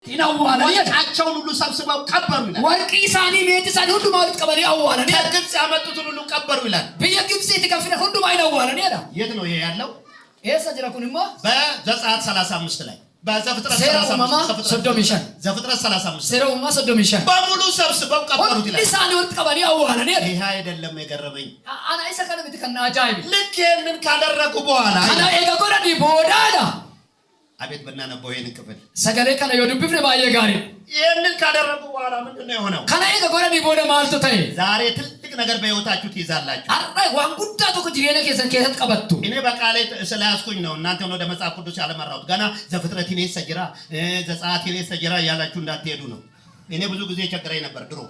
ይናዋላ ወርቃቸውን ሁሉ ሰብስበው ቀበሩ ይላል። ወርቅ ኢሳኒ ቤት ሳኒ ሁሉ ማለት ቀበሌ አዋላ ከግብጽ ያመጡትን ሁሉ ቀበሩ ይላል። በየግብጽ የተከፈለ ሁሉ ማይናዋላ ነው ያለው። የት ነው ይሄ ያለው? ሰጅራኩንማ በዘጸአት 35 ላይ በዘፍጥረት 35 ዘፍጥረት 35 ሰረውማ ሶዶሚሻን በሙሉ ሰብስበው ቀበሩት ይላል። ኢሳኒ ወርቅ ቀበሌ አዋላ ነው። ይሄ አይደለም የገረመኝ። አና ኢሳከነ በተከና አጃይብ ልክ ይሄንን ካደረጉ በኋላ አና ኤጋጎራዲ ቦዳዳ አቤት በእናነበው ይሄን ክፍል ሰገሌ ከነ ይወዱብፍነ ባየ ጋሪ ይሄንን ካደረጉ በኋላ ምንድነው የሆነው? ከነ ኤጋጎራዲ ቦዳ ማልቶ ታይ ዛሬ ትልቅ ነገር በህይወታችሁ ትይዛላችሁ። አራይ ዋን ጉዳ ተኮ ጅሬነ ከሰን ቀበቱ እኔ በቃሌ ስለያዝኩኝ ነው እናንተ ወደ መጽሐፍ ቅዱስ ያለመራሁት። ገና ዘፍጥረት ይኔ ሰጅራ ዘጸአት ይኔ ሰጅራ ያላችሁ እንዳትሄዱ ነው። እኔ ብዙ ጊዜ ቸግረኝ ነበር ድሮ።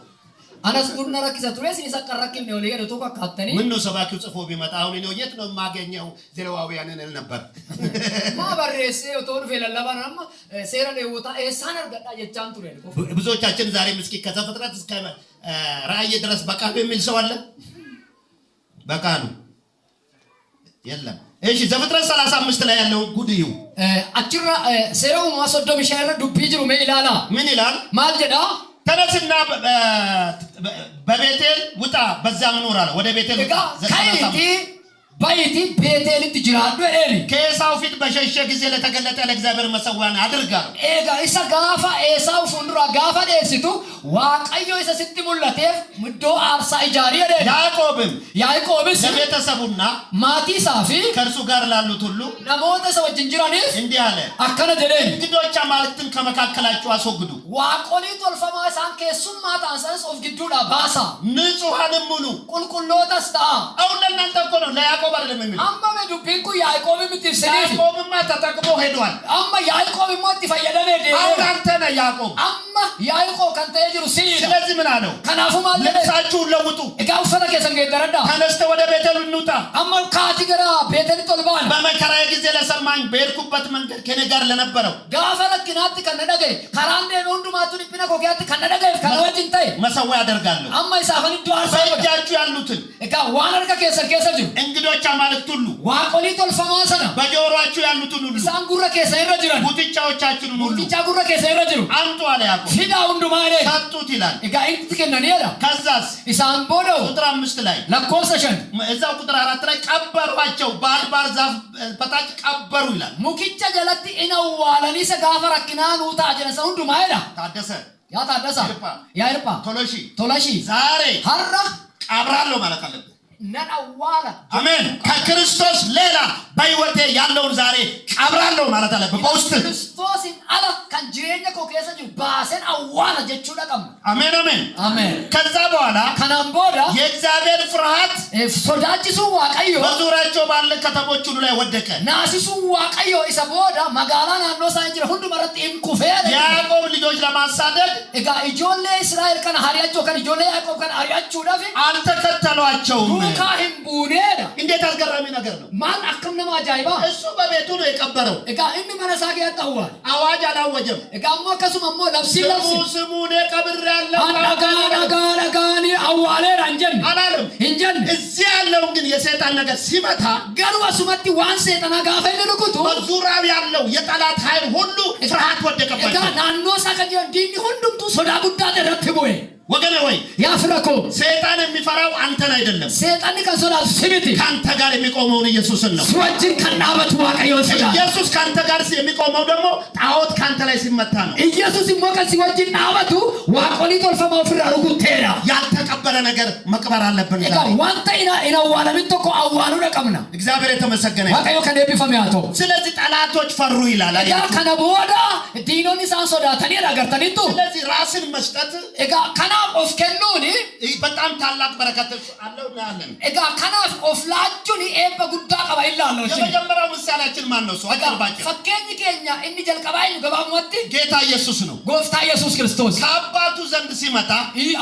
አናስ ዱርና ረክሰ ቱሬስ ይሰቀረክም ነው ለየደ ተቆ ካተኒ ምን ነው ሰባኪው ጽፎ ቢመጣ አሁን ነው የት ነው የማገኘው? ዘሌዋውያንን እል ነበር ማበረስ ቶን ፈለላባናማ ሴራ ለውታ ኤሳነር ገዳ የቻን ቱሬ ብዙዎቻችን ዛሬ ምስኪ ከዘፍጥረት እስከ ራእይ ድረስ በቃሉ የሚል ሰው አለ። በቃሉ የለም። እሺ ዘፍጥረት 35 ላይ ያለው ጉድዩ አጭራ ሴራው ማሶዶ ሚሻይራ ዱቢ ጅሩ ሜላላ ምን ይላል? ማልጀዳ ተነስና በቤቴል ውጣ በዛም ኖር አለ። ወደ ቤቴል ውጣ ካይቲ ባይቲ ቤቴል ትጅራዱ ኤሊ ከኤሳው ፊት በሸሸ ጊዜ ለተገለጠ ለእግዚአብሔር መሰዋዕን አድርጋ ኤጋ ኢሳ ጋፋ ኤሳው ፉንዱራ ጋፋ ደሲቱ ዋቀዮ ኢሳ ስትሙለቴፍ ምዶ አርሳ ኢጃሪ ኤሊ ያዕቆብስ ለቤተሰቡና ማቲ ሳፊ ከእርሱ ጋር ላሉት ሁሉ ለሞተ ሰው ጅንጅራኒ እንዲህ አለ አከነ ደለ እንግዶች አማልክትን ከመካከላችሁ አስወግዱ ዋቆሊ ጦልፈማ ሳንከ ሱም ማታንሰስ ኦፍ ግዱዳ ባሳ ንጹሃንም ሙሉ ቁልቁሎታስታ አሁን ለእናንተ እኮ ነው ለያዕቆብ አይደለም የሚል አማመ ዱቢንኩ ያዕቆብ ምትፍሰኒ ያዕቆብማ ተጠቅሞ ሄዷል። አማ ያዕቆብ ሞት ይፈየደነ ደ አሁን አንተ ነህ ያዕቆብ አማ ያዕቆብ ካንተ ይጅሩ ሲል ስለዚህ ምን አለው? ከናፉ ማለት ልብሳችሁን ለውጡ እጋው ፈረከ ሰንገ ደረዳ ተነስተ ወደ ቤቴል እንውጣ አማ ካቲገራ ቤቴል ጦልባን በመከራዬ ጊዜ ለሰማኝ በሄድኩበት መንገድ ከኔ ጋር ለነበረው ጋፈለክናት ከነደገ ካራንዴ ወንዱ ማቱ ዲፒና ኮኪያት ከነደገ ከወጅንታይ መሰዋዕ ያደርጋለሁ አማ ይሳፈን ዱአር በእጃችሁ ያሉትን እጋ ዋነርከ ከሰከሰጁ እንግዶች አማልክት ሁሉ ዋቆሊ ጦልፈማሰና በጆሮአችሁ ያሉትን ሁሉ ሳንጉረ ከሰይረጅራን ቡትቻዎቻችሁን ሁሉ ቡትቻ ጉረ ከሰይረጅሩ አንጡ አለ ያዕቆብ ፊዳ ወንዱ ማለ ሰጡት ይላል። እጋ እንትከነን ያላ ከዛስ ኢሳን ቦዶ ቁጥር 5 ላይ ለኮሰሽን እዛው ቁጥር 4 ላይ ቀበሯቸው ባልባር ዛፍ በታች ቀበሩ ይላል። ሙኪቻ ገለቲ ኢናው ዋላኒ ሰጋፈራኪናን ውታ ጀነሰ ወንዱ ማይዳ ታደሰ ያ ታደሰ ያይርፓ ቶሎሺ ዛሬ ሐራ ቀብራለሁ ማለት አለበት ነናዋላ አሜን። ከክርስቶስ ሌላ በህይወቴ ያለውን ዛሬ ቀብራለሁ ማለት አለበት። በውስጥ ክርስቶስን አላ ከንጂሬኛ ኮከሰጁ ባሰን አዋላ ጀቹ ደቀም አሜን አሜን አሜን። ከዛ በኋላ ከናምቦዳ የእግዚአብሔር ፍርሃት ሶዳጅሱ ዋቀዮ በዙሪያቸው ባለ ከተሞች ሁሉ ላይ ወደቀ። ናሲሱ ዋቀዮ ኢሰቦዳ ማጋላና ነው ሳይጅረ ሁሉ መረጥ ኢንኩፌ ያዕቆብ ልጆች ለማሳደድ እጋ ኢጆሌ እስራኤል ከነ ሐሪያቸው ከነ ኢጆሌ ያዕቆብ ከነ ሐሪያቸው ዳፊ አልተከተሏቸውም። ካህን ቡኔዳ እንዴት አስገራሚ ነገር ነው። ማን አከምነማ ጃይባ እሱ በቤቱ ነው የቀበረው። እጋ እንደ መነሳቂ ያጣዋል አዋጅ አላወጀም። እጋሞ ከሱመሞ ለብሲ ስሙኔ ቀብር ያለው አጋጋጋጋኒ አዋሌ አንጀን አላለም እንጀን እዚህ ያለው ግን የሰይጣን ነገር ሲመታ ገሩ ወሱመቲ ዋን ሰይጣን ጋፋ ይልቁቱ በዙሪያው ያለው የጠላት ኃይል ሁሉ ፍርሃት ወደቀበት። እጋ ናኖ ሳከጀ ዲኒ ሁሉም ቱ ሶዳ ጉዳ ተረትቦይ ወገኔ ወይ ያፍረኮ ሰይጣን የሚፈራው አንተን አይደለም። ሰይጣን ከሶላ ሲሚቲ ካንተ ጋር የሚቆመው ኢየሱስን ነው። ወጅን ከናበት ዋቀዮ ሰዳ ኢየሱስ ካንተ ጋር የሚቆመው ደግሞ ጣዖት ካንተ ላይ ሲመታ ነው። ኢየሱስ ይሞቀስ ወጅን ናበቱ ዋቆሊ ጦልፈማው ፍራሩ ጉቴራ ያልተቀበለ ነገር መቅበር አለብን ይላል። ዋንተ ኢና ዋለምን ተቆ አዋሉ ደቀምና እግዚአብሔር የተመሰገነ ዋቀዮ ከነቢ ፈሚያቶ ስለዚህ ጠላቶች ፈሩ ይላል። ያ ከነቦዳ ዲኖኒ ሳንሶዳ ተኔራ ገርተኒቱ ስለዚህ ራስን መስጠት እጋ ኦፍ ከኖኒ በጣም ታላቅ በረከት አለው እናያለን። እጋ ከናፍ ኦፍ ላጁኒ ኤበ ጉዳ ቀባ ይላል። የመጀመሪያው ምሳሌያችን ማን ነው? ሰው አቀርባቸው ፈከኝ ከኛ እንዲ ጀልቀባይ ገባሞት ጌታ ኢየሱስ ነው። ጎፍታ ኢየሱስ ክርስቶስ ከአባቱ ዘንድ ሲመጣ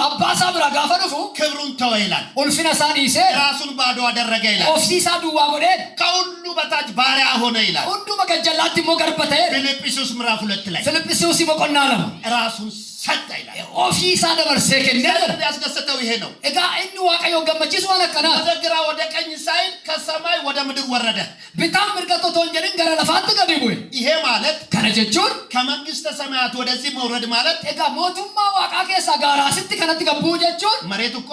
አባሳ ብራ ጋፈሩፉ ክብሩን ተወ ይላል። ኡልፊና ሳዲሴ ራሱን ባዶ አደረገ ይላል። ኦፍሲሳ ዱዋ ጎደ ከሁሉ በታች ባሪያ ሆነ ይላል። ሁሉ በገጀላት ሞገርበተ ፊልጵስዩስ ምዕራፍ 2 ላይ ፊልጵስዩስ ይበቆናለም ራሱን ሰጠ ይላል። ኦፊሳ ደበርሴ ከነደ ያስደሰተው ይሄ ነው። እጋ እኒ ዋቀዮ ገመቺስ ዋለከና ወደ ግራ ወደ ቀኝ ሳይል ከሰማይ ወደ ምድር ወረደ። ቢታም ምርቀቶ ተወንጀልን ገረ ለፋት ገቢቡ ይሄ ማለት ከነጀቹን ከመንግስተ ሰማያት ወደዚህ መውረድ ማለት እጋ ሞቱማ ዋቃ ከሳ ጋራ ስት ከነት ገቡ ጀቹን መሬት እኮ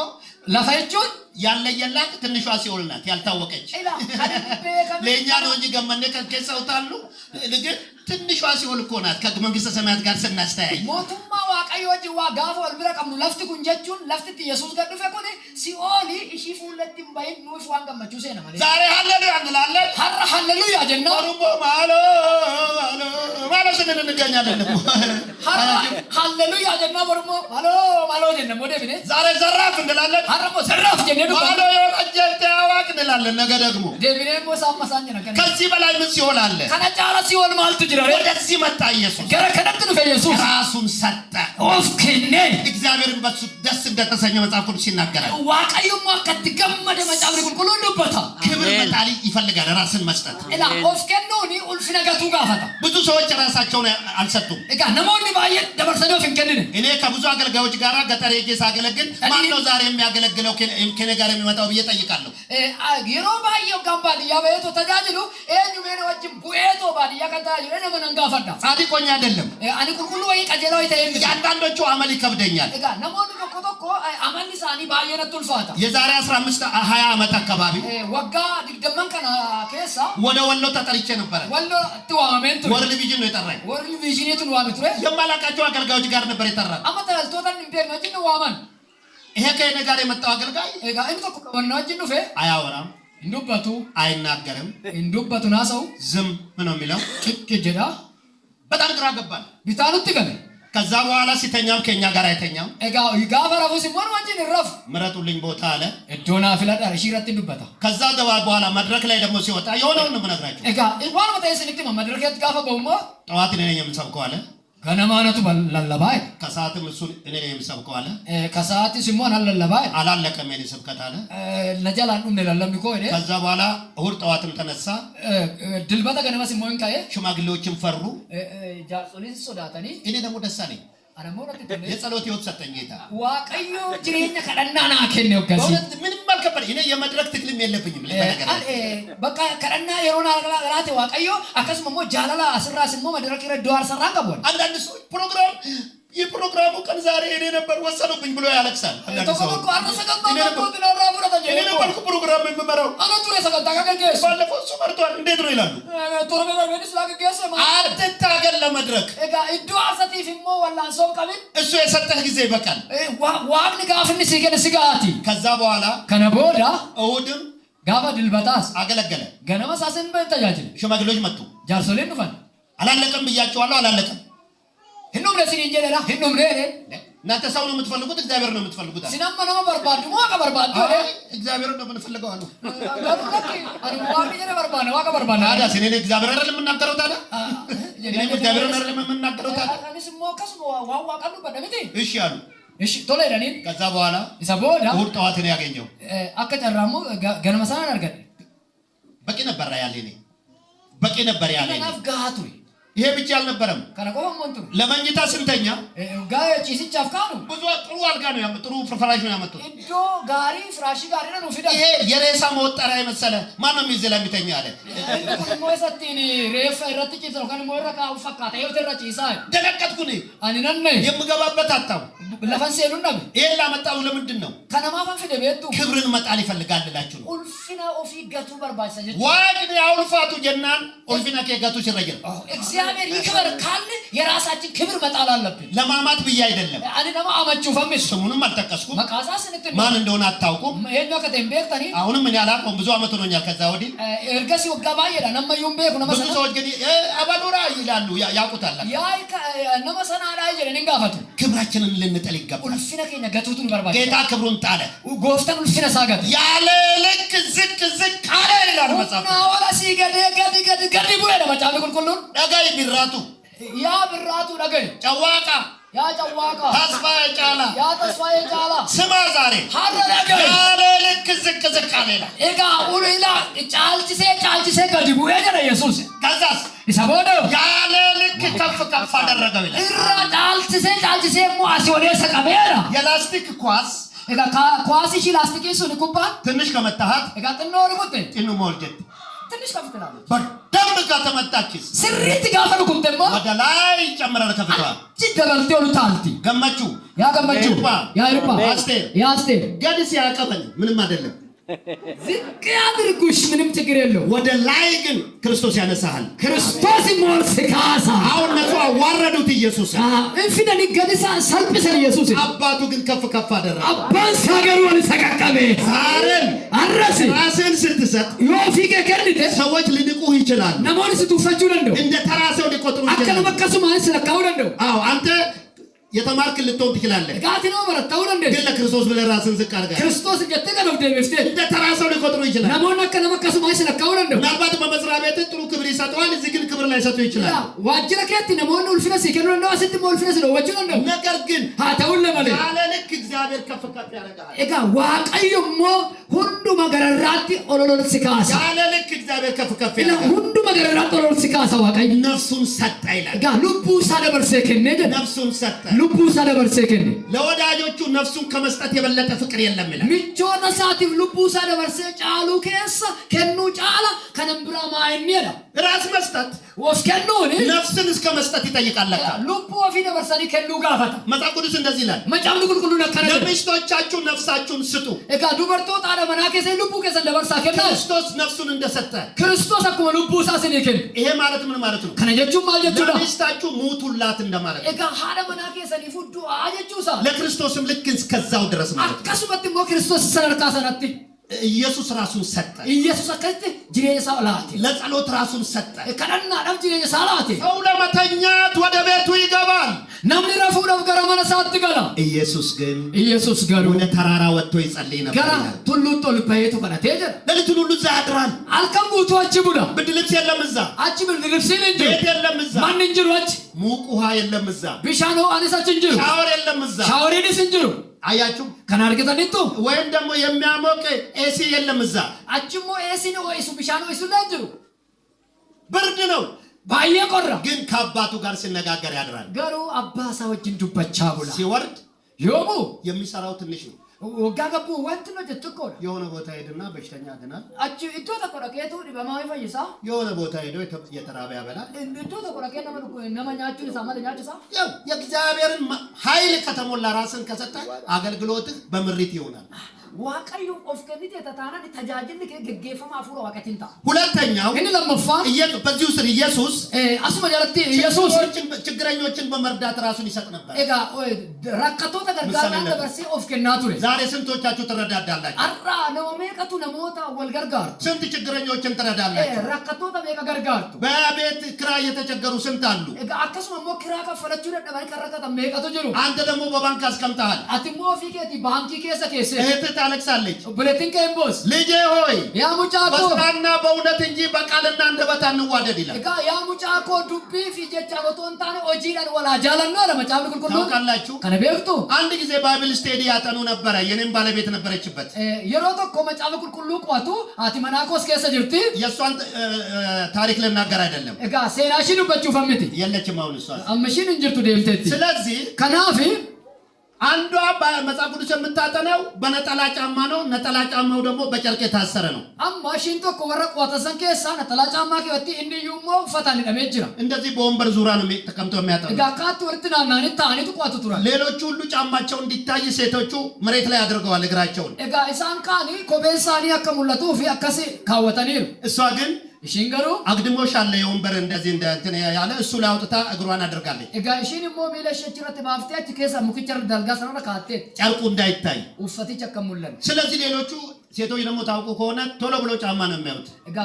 ለፈቹን ያለየላት ትንሿ ሲኦል ናት ያልታወቀች። ለኛ ነው እንጂ ገመነ ከከሰውታሉ ግን ትንሿ ሲኦል እኮ ናት ከመንግስተ ሰማያት ጋር ስናስተያይ። ሞቱማ ዋቀዮ ጅዋ ጋፎ አልብረ ቀሙ ለፍት ኩንጀቹን ለፍት ኢየሱስ ገዱፈ ኮኔ ሲኦል እሺ ፉለቲም ባይን ኑፍ ዋን ገመቹ ሰነ ማለት ዛሬ ሃሌሉያ እንላለን። ሃሌሉያ ጀና ወሩሞ ማሎ ማሎ ስንል እንገኛለን ደግሞ ሃሌሉያ ጀና ወሩሞ ማሎ ማሎ ጀና ሞዴ ቢኔ ዛሬ ዘራፍ እንላለን። አረሞ ዘራፍ ጀነ ማሎ የወጀተ ያዋቅ እንላለን። ነገ ደግሞ ዴቪኔ ሞሳ ማሳኝ ነገር ከዚህ በላይ ምን ሲኦል አለ? ከነጫራ ሲኦል ማለት ጅራ ወደዚህ መጣ ኢየሱስ። ገረ ከነጥኑ ኢየሱስ ራሱን ሰጠ። ኦፍከኔ እግዚአብሔርን በሱ ደስ እንደተሰኘ መጽሐፍ ቅዱስ ይናገራል። ዋቀዩማ ከትገመደ መጫብሪ ኩልኩሉ እንደበታ ክብር መጣሊ ይፈልጋል ራስን መስጠት። እላ ኦፍከኖኒ ኡልፍ ነገቱ ጋፈታ ብዙ ሰዎች ራሳቸውን አልሰጡም። እጋ ነሞኒ ባየ ደበርሰዶ ፍንከነነ እኔ ከብዙ አገልጋዮች ጋር ገጠር ሄጄ ሳገለግል ማን ነው ዛሬ የሚያገለግለው ከኔ ጋር የሚመጣው ብዬ ጠይቃለሁ። የሮ ባየው ጋምባል ያበየቶ ተጃጅሉ ኤኙ ሜነ ወጅም ቡኤቶ ባዲ ያከታጅ እኔ መነን ጋፈዳ ጻድቆኛ አይደለም አኒ ኩልኩሉ ወይ ቀጀላው ይተየም ያንዳንዶቹ አመል ይከብደኛል። እጋ ነሞኒ ኮኮ አመኒ ሳኒ ባየነቱ ልፋታ የዛሬ 15 20 ዓመት አካባቢ ወጋ ድግደመን ከና ከሳ ወደ ወሎ ተጠርቼ ነበር። ወሎ ተዋመንቱ ወርልድ ቪዥን ነው የጠራኝ። ወርልድ ቪዥን የቱን ዋመንቱ የማላቃቸው አገልጋዮች ጋር ነበር የጠራኝ። አመታል ቶታን እንዴት ነው ጅን ዋመን ይሄ ከኔ ጋር የመጣው አገልጋይ እጋ እንቶ ኮኮና ጅን ፌ አያወራም፣ እንዱበቱ አይናገርም፣ እንዱበቱ ናሰው ዝም ነው የሚለው። ጀዳ በጣም ግራ ገባል። ቢታኑት ገለ ከዛ በኋላ ሲተኛም ከኛ ጋር አይተኛም። እጋ ይጋፈራው ሲሞን ወንጂን ረፍ ምረጡልኝ ቦታ አለ እዶና ፍላዳር ሺራት እንዱበታ ከዛ በኋላ መድረክ ላይ ደግሞ ሲወጣ የሆነውን ነው የምነግራችሁ። እጋ እንኳን ወጣይስ ንክቲ መድረክ ያትጋፈ በውሞ ጠዋት እኔ ነኝ የምሰብከው አለ። ገነማነቱ ለለባይ ከሰዓትም እሱ እኔ ነኝ የምሰብከው አለ። ከሰዓት ሲሞን ለለባይ አላለቀም የኔ ስብከት አለ። ነጃላን ለለም እኮ እኔ ከዛ በኋላ እሁድ ጠዋትም ተነሳ። ድልበታ ገነማ ሲሞን ካየ ሽማግሌዎችም ፈሩ። ጃርሶሊስ ሶዳታኒ እኔ ደግሞ ደስ አለኝ። የጸሎት ህይወት ሰጠኝ ጌታ። ዋቀዮ ጅሬኛ ከደናና ከነው ከዚ ምንም አልከበደ። እኔ የመድረክ ትግልም የለብኝም ለነገር በቃ ከደና የሮና አላላላቴ ዋቀዮ አከስሞ ጃላላ አስራ ስሞ መድረክ ይረዱ አርሰራ ቀቦን አንዳንድ ሰው ፕሮግራም የፕሮግራሙ ቀን ዛሬ እኔ ነበር ወሰኑብኝ ብሎ ያለቅሳል። አንዳንድ ሰው እኔ ነበር ፕሮግራም የምመራው ባለፈው እሱ መርቷል እንዴት ነው ይላሉ። አትታገል ለመድረክ እሱ የሰጠህ ጊዜ ይበቃል። ከዛ በኋላ ከነቦዳ እሁድም ጋባ ድልበታስ አገለገለ። ገነማ ሳሰን በተጃጅል ሽማግሌዎች መጡ። ጃርሶሌን ፈን አላለቀም ብያቸዋለሁ። አላለቀም ህኑም ለሲን እንጀራ ህኑም ለኔ እናንተ ሰው ነው የምትፈልጉት እግዚአብሔር ነው የምትፈልጉት? ሲናማ ነው በርባዱ ዋጋ በርባዱ እግዚአብሔር ነው የምንፈልገው አሉ። ዋጋ ጀነ በርባዱ ዋጋ በርባዱ ታዲያ እኔ እግዚአብሔር አይደለም የምናገረው ታዲያ እኔ እግዚአብሔር አይደለም የምናገረው ታዲያ እኔስ ሞከስ ዋጋ ቀሉ በደምቲ እሺ አሉ። እሺ ቶሎ ሄደኒ ከዛ በኋላ ይሰቦዳ እሑድ ጠዋት ነው ያገኘው። አከጨራሙ ገነማ ሰና አርገን በቂ ነበር ያለኝ በቂ ነበር ያለኝ ናፍጋቱ ይሄ ብቻ አልነበረም። ከነቆም ሞንቱ ለመኝታ ስንተኛ ጋጪ ሲጫፍካኑ ብዙ ጥሩ አልጋ ነው ያመጡ ጥሩ ፍራሽ ነው ያመጡ። እዶ ጋሪ ፍራሽ ጋሪ ነው ፊዳ ይሄ የሬሳ መወጠሪያ የመሰለ ማን ነው የሚይዝ ለሚተኛ አለ። ሞይሰቲኒ ሬፍ ረጥቂ ነው ከነ ሞይረካ ፈካታ ይወተራጭ ይሳይ ደለቀጥኩኒ አንነነ የምገባበት አጣው ለፈንሴሉ ነው። ይሄ ላመጣው ለምንድን ነው? ከነማ ፈንፈደ ቤቱ ክብርን መጣል ይፈልጋል ልላችሁ ነው። ኡልፊና ኦፊ ገቱ በርባሰ ዋግኒ አውልፋቱ ጀናን ኡልፊና ከገቱ ሲረጀል እግዚአብሔር ይክበር ካለ የራሳችን ክብር መጣል አለብን። ለማማት ብዬ አይደለም። አኒ ደማ አመቹ ፈምስ ስሙንም አልጠቀስኩም። መቃሳስ እንትን ማን እንደሆነ አታውቁም። ይሄን ከተምቤክታኒ አሁንም ምን ያላቀው ብዙ አመት ሆኖኛል። ከዛ ወዲህ እርገሲ ወጋባ ይላ ነማዩም ቤኩ ነመሰና ብዙ ሰዎች ግን አባዶራ ይላሉ ያቁታል። ያይ ነመሰና ላይ ጀነ እንጋፈቱ ክብራችንን ልንጠል ይገባል። ኡልፊና ከኛ ገቱቱን በርባሰ ጌታ ክብሩን ጣለ። ጎፍተን ኡልፊና ሳገት ያለ ልክ ዝቅ ዝቅ አለ ይላል መጽሐፍ። ወላ ሲገደ ገድ ይቦለ መጫል ኩልኩሉን ደጋይ ቢራቱ ያ ብራቱ ነገይ ጨዋቃ ያ ጨዋቃ ተስፋዬ ጫላ ያ ተስፋዬ ጫላ ስማ ዛሬ ሀረ ነገይ ያለ ልክ ዝቅ ዝቅ አለ ይላል። ኤጋ ኡሪላ ጫልቺሴ ገዲቡ ያጀረ ኢየሱስ ከዛስ ይሰቦዶ ያለ ልክ ከፍ አደረገው ይላል ጫልትሴ ሞ አሲወደ ሰቀበራ የላስቲክ ኳስ እጋ ኳስ እሺ ላስቲክ እሱን ኩባ ትንሽ ከመታሃት እጋ ጥኖር ቁጥ ጥኑ ሞልጀት ትንሽ ከፍተናል በደንብ ከተመታችስ ስሪት ጋፈሩ ኩንተማ ወደ ላይ ጨምረን ከፍቷ ጭደበልቴ ሉታልቲ ገመቹ ያ ይርባ አስቴር ገድስ ያቀበል ምንም አይደለም ዝቅ ያድርጉሽ ምንም ችግር የለው ወደ ላይ ግን ክርስቶስ ያነሳሃል ክርስቶስ ሞርስ ካሳ አሁን ነሱ አዋረዱት ኢየሱስ እንፍደን ገድሳ ሰልጵሰን ኢየሱስ አባቱ ግን ከፍ አደረገ አባን ሳገሩ ወልሰቀቀበ ዛሬን አረስ ራስን ስትሰጥ ዮፊከ ከልተ ሰዎች ሊንቁህ ይችላል ነሞን ስትፈጁ ለንደው እንደ ተራሰው ሊቆጥሩ ይችላል አከለ መከሱ ማለት ስለካው ለንደው አንተ የተማርክ ልትሆን ትችላለህ ጋት ነው በረታው ለንደ ግን ለክርስቶስ ብለህ ራስን ዝቅ አድርገህ ክርስቶስ ገተገነው ደምፍቴ እንደ ተራሰው ሊቆጥሩ ይችላል ነሞን አከለ መከሱ ማለት ስለካው ለንደው ምናልባት በመስሪያ ቤት ጥሩ ክብር ይሰጠዋል እዚህ ግን ክብር ላይ ሰጡ ይችላል ዋጅረ ከቲ ነሞን ኡልፍነስ ይከኑ ነው አስት ሞልፍነስ ነው ወጁ ነው ነገር ግን ሃታው ለማለ ያለ ልክ እግዚአብሔር ከፍ ያደርጋል እጋ ዋቀዩሞ ሁሉ መገረራት ኦሎሎል ሲካሳ ያለ ልክ እግዚአብሔር ከፍ ያደርጋል ሁሉ መገረራት ኦሎሎል ሲካሳ ዋቀይ ነፍሱን ሰጠ ይላል እጋ ልቡ ሳደበርሰ ከነ ነፍሱን ሰጠ ልቡ ሳደበርሰ ከነ ለወዳጆቹ ነፍሱን ከመስጠት የበለጠ ፍቅር የለም ይላል ምቾና ሳቲፍ ልቡ ሳደበርሰ ጫሉ ከሰ ከኑ ጫላ ከነምብራ ማይኒዳ ራስ መስጠት ወፍከኑኒ ነፍስን እስከ መስጠት ይጠይቃል ልቡ ወፊ ደበርሰኒ ከኑ ጋፈታ መጽሐፍ ቅዱስ እንደዚህ ይላል መጫም ኩልኩሉ ነከረ ለሚስቶቻችሁ ነፍሳችሁን ስጡ እጋ ዱበርቶ ጣለ መናከሰ ልቡ ከሰ ደበርሳ ከና ክርስቶስ ነፍሱን እንደሰጠ ክርስቶስ አኮ ልቡ ሳሰኒ ከነ ይሄ ማለት ምን ማለት ነው ከነጀቹ ማልጀቹ ዳ ለሚስታችሁ ሙቱላት እንደማለት እጋ ሃደ መናከሰ ሊፉዱ አጀቹሳ ለክርስቶስም ልክ እስከዛው ድረስ ማለት ነው አከሱመት ሞ ክርስቶስ ሰረርካ ሰነቲ ኢየሱስ ራሱን ሰጠ ኢየሱስ አከተ ጅሬሳ ላቲ ለጸሎት ራሱን ሰጠ ከነና ደም ጅሬሳ ላቲ ሰው ለመተኛት ወደ ቤቱ ይገባል ነምኒ ረፉ ደም ገራ መነሳት ገላ ኢየሱስ ግን ወደ ተራራ ወጥቶ ይጸልይ ነበር ገራ ቱሉቶ ልባየቱ ከነቴ ጀር ለሊቱን ሁሉ እዛ ያድራል አልከምቡቱ አቺ ቡዳ ብርድ ልብስ የለም እዛ አቺ ብርድ ልብስ እንጂ ቤት የለም እዛ ማን እንጅሩ አቺ ሙቅ ውሃ የለም እዛ ቢሻኖ አነሳች እንጅሩ ሻወር የለም እዛ ሻወሬንስ እንጅሩ አያችሁ ከናርገታኒቱ ወይም ደግሞ የሚያሞቅ ኤሲ የለም እዛ አቺሞ ኤሲ ነው ወይሱ ቢሻኖ ወይሱ ለንጅሩ ብርድ ነው ባየ ቆራ ግን ከአባቱ ጋር ሲነጋገር ያድራል ገሩ አባሳዎች እንዱበቻ ቡላ ሲወርድ ዮቡ የሚሰራው ትንሽ ነው ወጋገቡ ወንት ነው ጀትቆ የሆነ ቦታ ሄድና በሽተኛ አድናል አቺ እቶ ተቆረቀቱ በማይ ፈይሳ የሆነ ቦታ ሄዶ የተራበ ያበላል እቶ ተቆረቀ ነመኛቹ ሰማለኛቹ ሳ የእግዚአብሔርን ኃይል ከተሞላ ራስን ከሰጠ አገልግሎትህ በምሪት ይሆናል ዋቀዩ ኦፍከኒት የተታናን ተጃጅል ከገገፈማ አፉሮ ዋቀቲንታ ሁለተኛው ግን ለመፋ በዚህ ውስጥ ኢየሱስ አስማ ጀለቲ ኢየሱስ ችግረኞችን በመርዳት ራሱን ይሰጥ ነበር ኤጋ ረከቶ ተገርጋራ ተበርሲ ኦፍከናቱ ዛሬ ስንቶቻችሁ ትረዳዳላችሁ አራ ነው መቀቱ ነሞታ ወልገርጋር ስንት ችግረኞችን ትረዳላችሁ ረከቶ ተበቃ ገርጋርቱ በቤት ክራይ የተቸገሩ ስንት አሉ ኤጋ አከስማ ሞ ክራ ከፈለችሁ ደባይ ከረከተ መቀቱ ጅሩ አንተ ደግሞ በባንክ አስቀምጠሃል አትሞ ፊኬቲ ባንኪ ኬሰ ኬሰ ታለቅሳለች ብለትን ከእምቦስ ልጄ ሆይ ያ ሙጫኮ በስራና በእውነት እንጂ በቃልና አንደበት አንዋደድ ይላል እጋ ያ ሙጫኮ ዱቢ ፊጀቻ ወቶንታነ ኦጂላን ወላጃለና ለመጫም ኩልኩሉ ታውቃላችሁ ከነቤክቱ አንድ ጊዜ ባይብል ስቴዲ ያጠኑ ነበር የኔም ባለቤት ነበረችበት የሮቶ ኮመጫም ኩልኩሉ ቋቱ አቲመናኮስ ከሰ ጅርቲ የሷን ታሪክ ልናገር አይደለም እጋ ሴናሽኑ በቹ ፈምቲ የለችም አሁን እሷ አመሽን እንጅርቱ ደልተቲ ስለዚህ ከናፊ አንዷ በመጽሐፍ ቅዱስ የምታጠነው በነጠላ ጫማ ነው ነጠላ ጫማው ደግሞ በጨርቅ የታሰረ ነው አማሽን ቶኮ ወረቅ ወተሰን ከሳ ነጠላ ጫማ ከወቲ እንዲዩሞ ፈታን ደመጅራ እንደዚህ በወንበር ዙሪያ ነው ተቀምጦ የሚያጠነው ጋካት ወርትናና ንታኒ ተቋቱ ቱራ ሌሎቹ ሁሉ ጫማቸው እንዲታይ ሴቶቹ መሬት ላይ አድርገዋል እግራቸውን እጋ ኢሳን ካኒ ኮቤሳኒ አከሙለቱ ፊ አከሲ ካወተኒሩ እሷ ግን እሺንገሩ አግድሞሽ አለ የወንበር እንደዚህ እንትን ያለ እሱ ላይ አውጥታ እግሯን አድርጋለች እጋ እሺን ሞ ሚለሽችረት ማፍቲያች ከሳ ሙክቸር ዳልጋ ሰራ ካቴ ጨርቁ እንዳይታይ ኡፈቲ ቸከሙለን ስለዚህ ሌሎቹ ሴቶች ደግሞ ታውቁ ከሆነ ቶሎ ብሎ ጫማ ነው የሚያዩት እጋ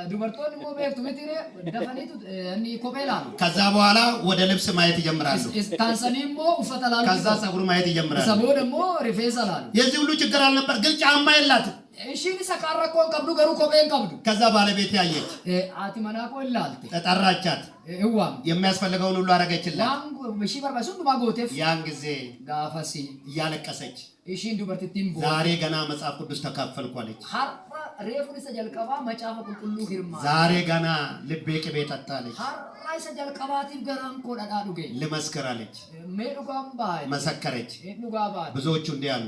ዱበርቶን ሞ ቤክቱ ምትሪ ደፈኒቱ እኒ ኮቤላ ከዛ በኋላ ወደ ልብስ ማየት ይጀምራሉ ታንሰኒ ሞ ኡፈተላሉ ከዛ ፀጉር ማየት ይጀምራሉ ሰቦ ደግሞ ሪፌሰላሉ የዚህ ሁሉ ችግር አልነበር ግን ጫማ የላትም እሺን ሰካራኮን ቀብዱ ገሩ ኮቤን ቀብዱ ከዛ ባለቤት ያየች አቲ መናቆ ይላልቲ ተጠራቻት እዋም የሚያስፈልገውን ሁሉ አረገችላት ዋን በሺ በርባሱ ማጎቴፍ ያን ጊዜ ጋፋሲ እያለቀሰች እሺን ዱበርቲም ዛሬ ገና መጽሐፍ ቅዱስ ተካፈልኩ አለች reefu isa jalqabaa macaafa qulqulluu hirmaa ዛሬ ገና ልቤ ቅቤ ጠጣለች har'a isa jalqabaatiif garaan koo dhadhaa dhuge ልመስክር አለች mee dhugaan baay'ee መሰከረች dhugaa baay'ee ብዙዎቹ እንዲህ አሉ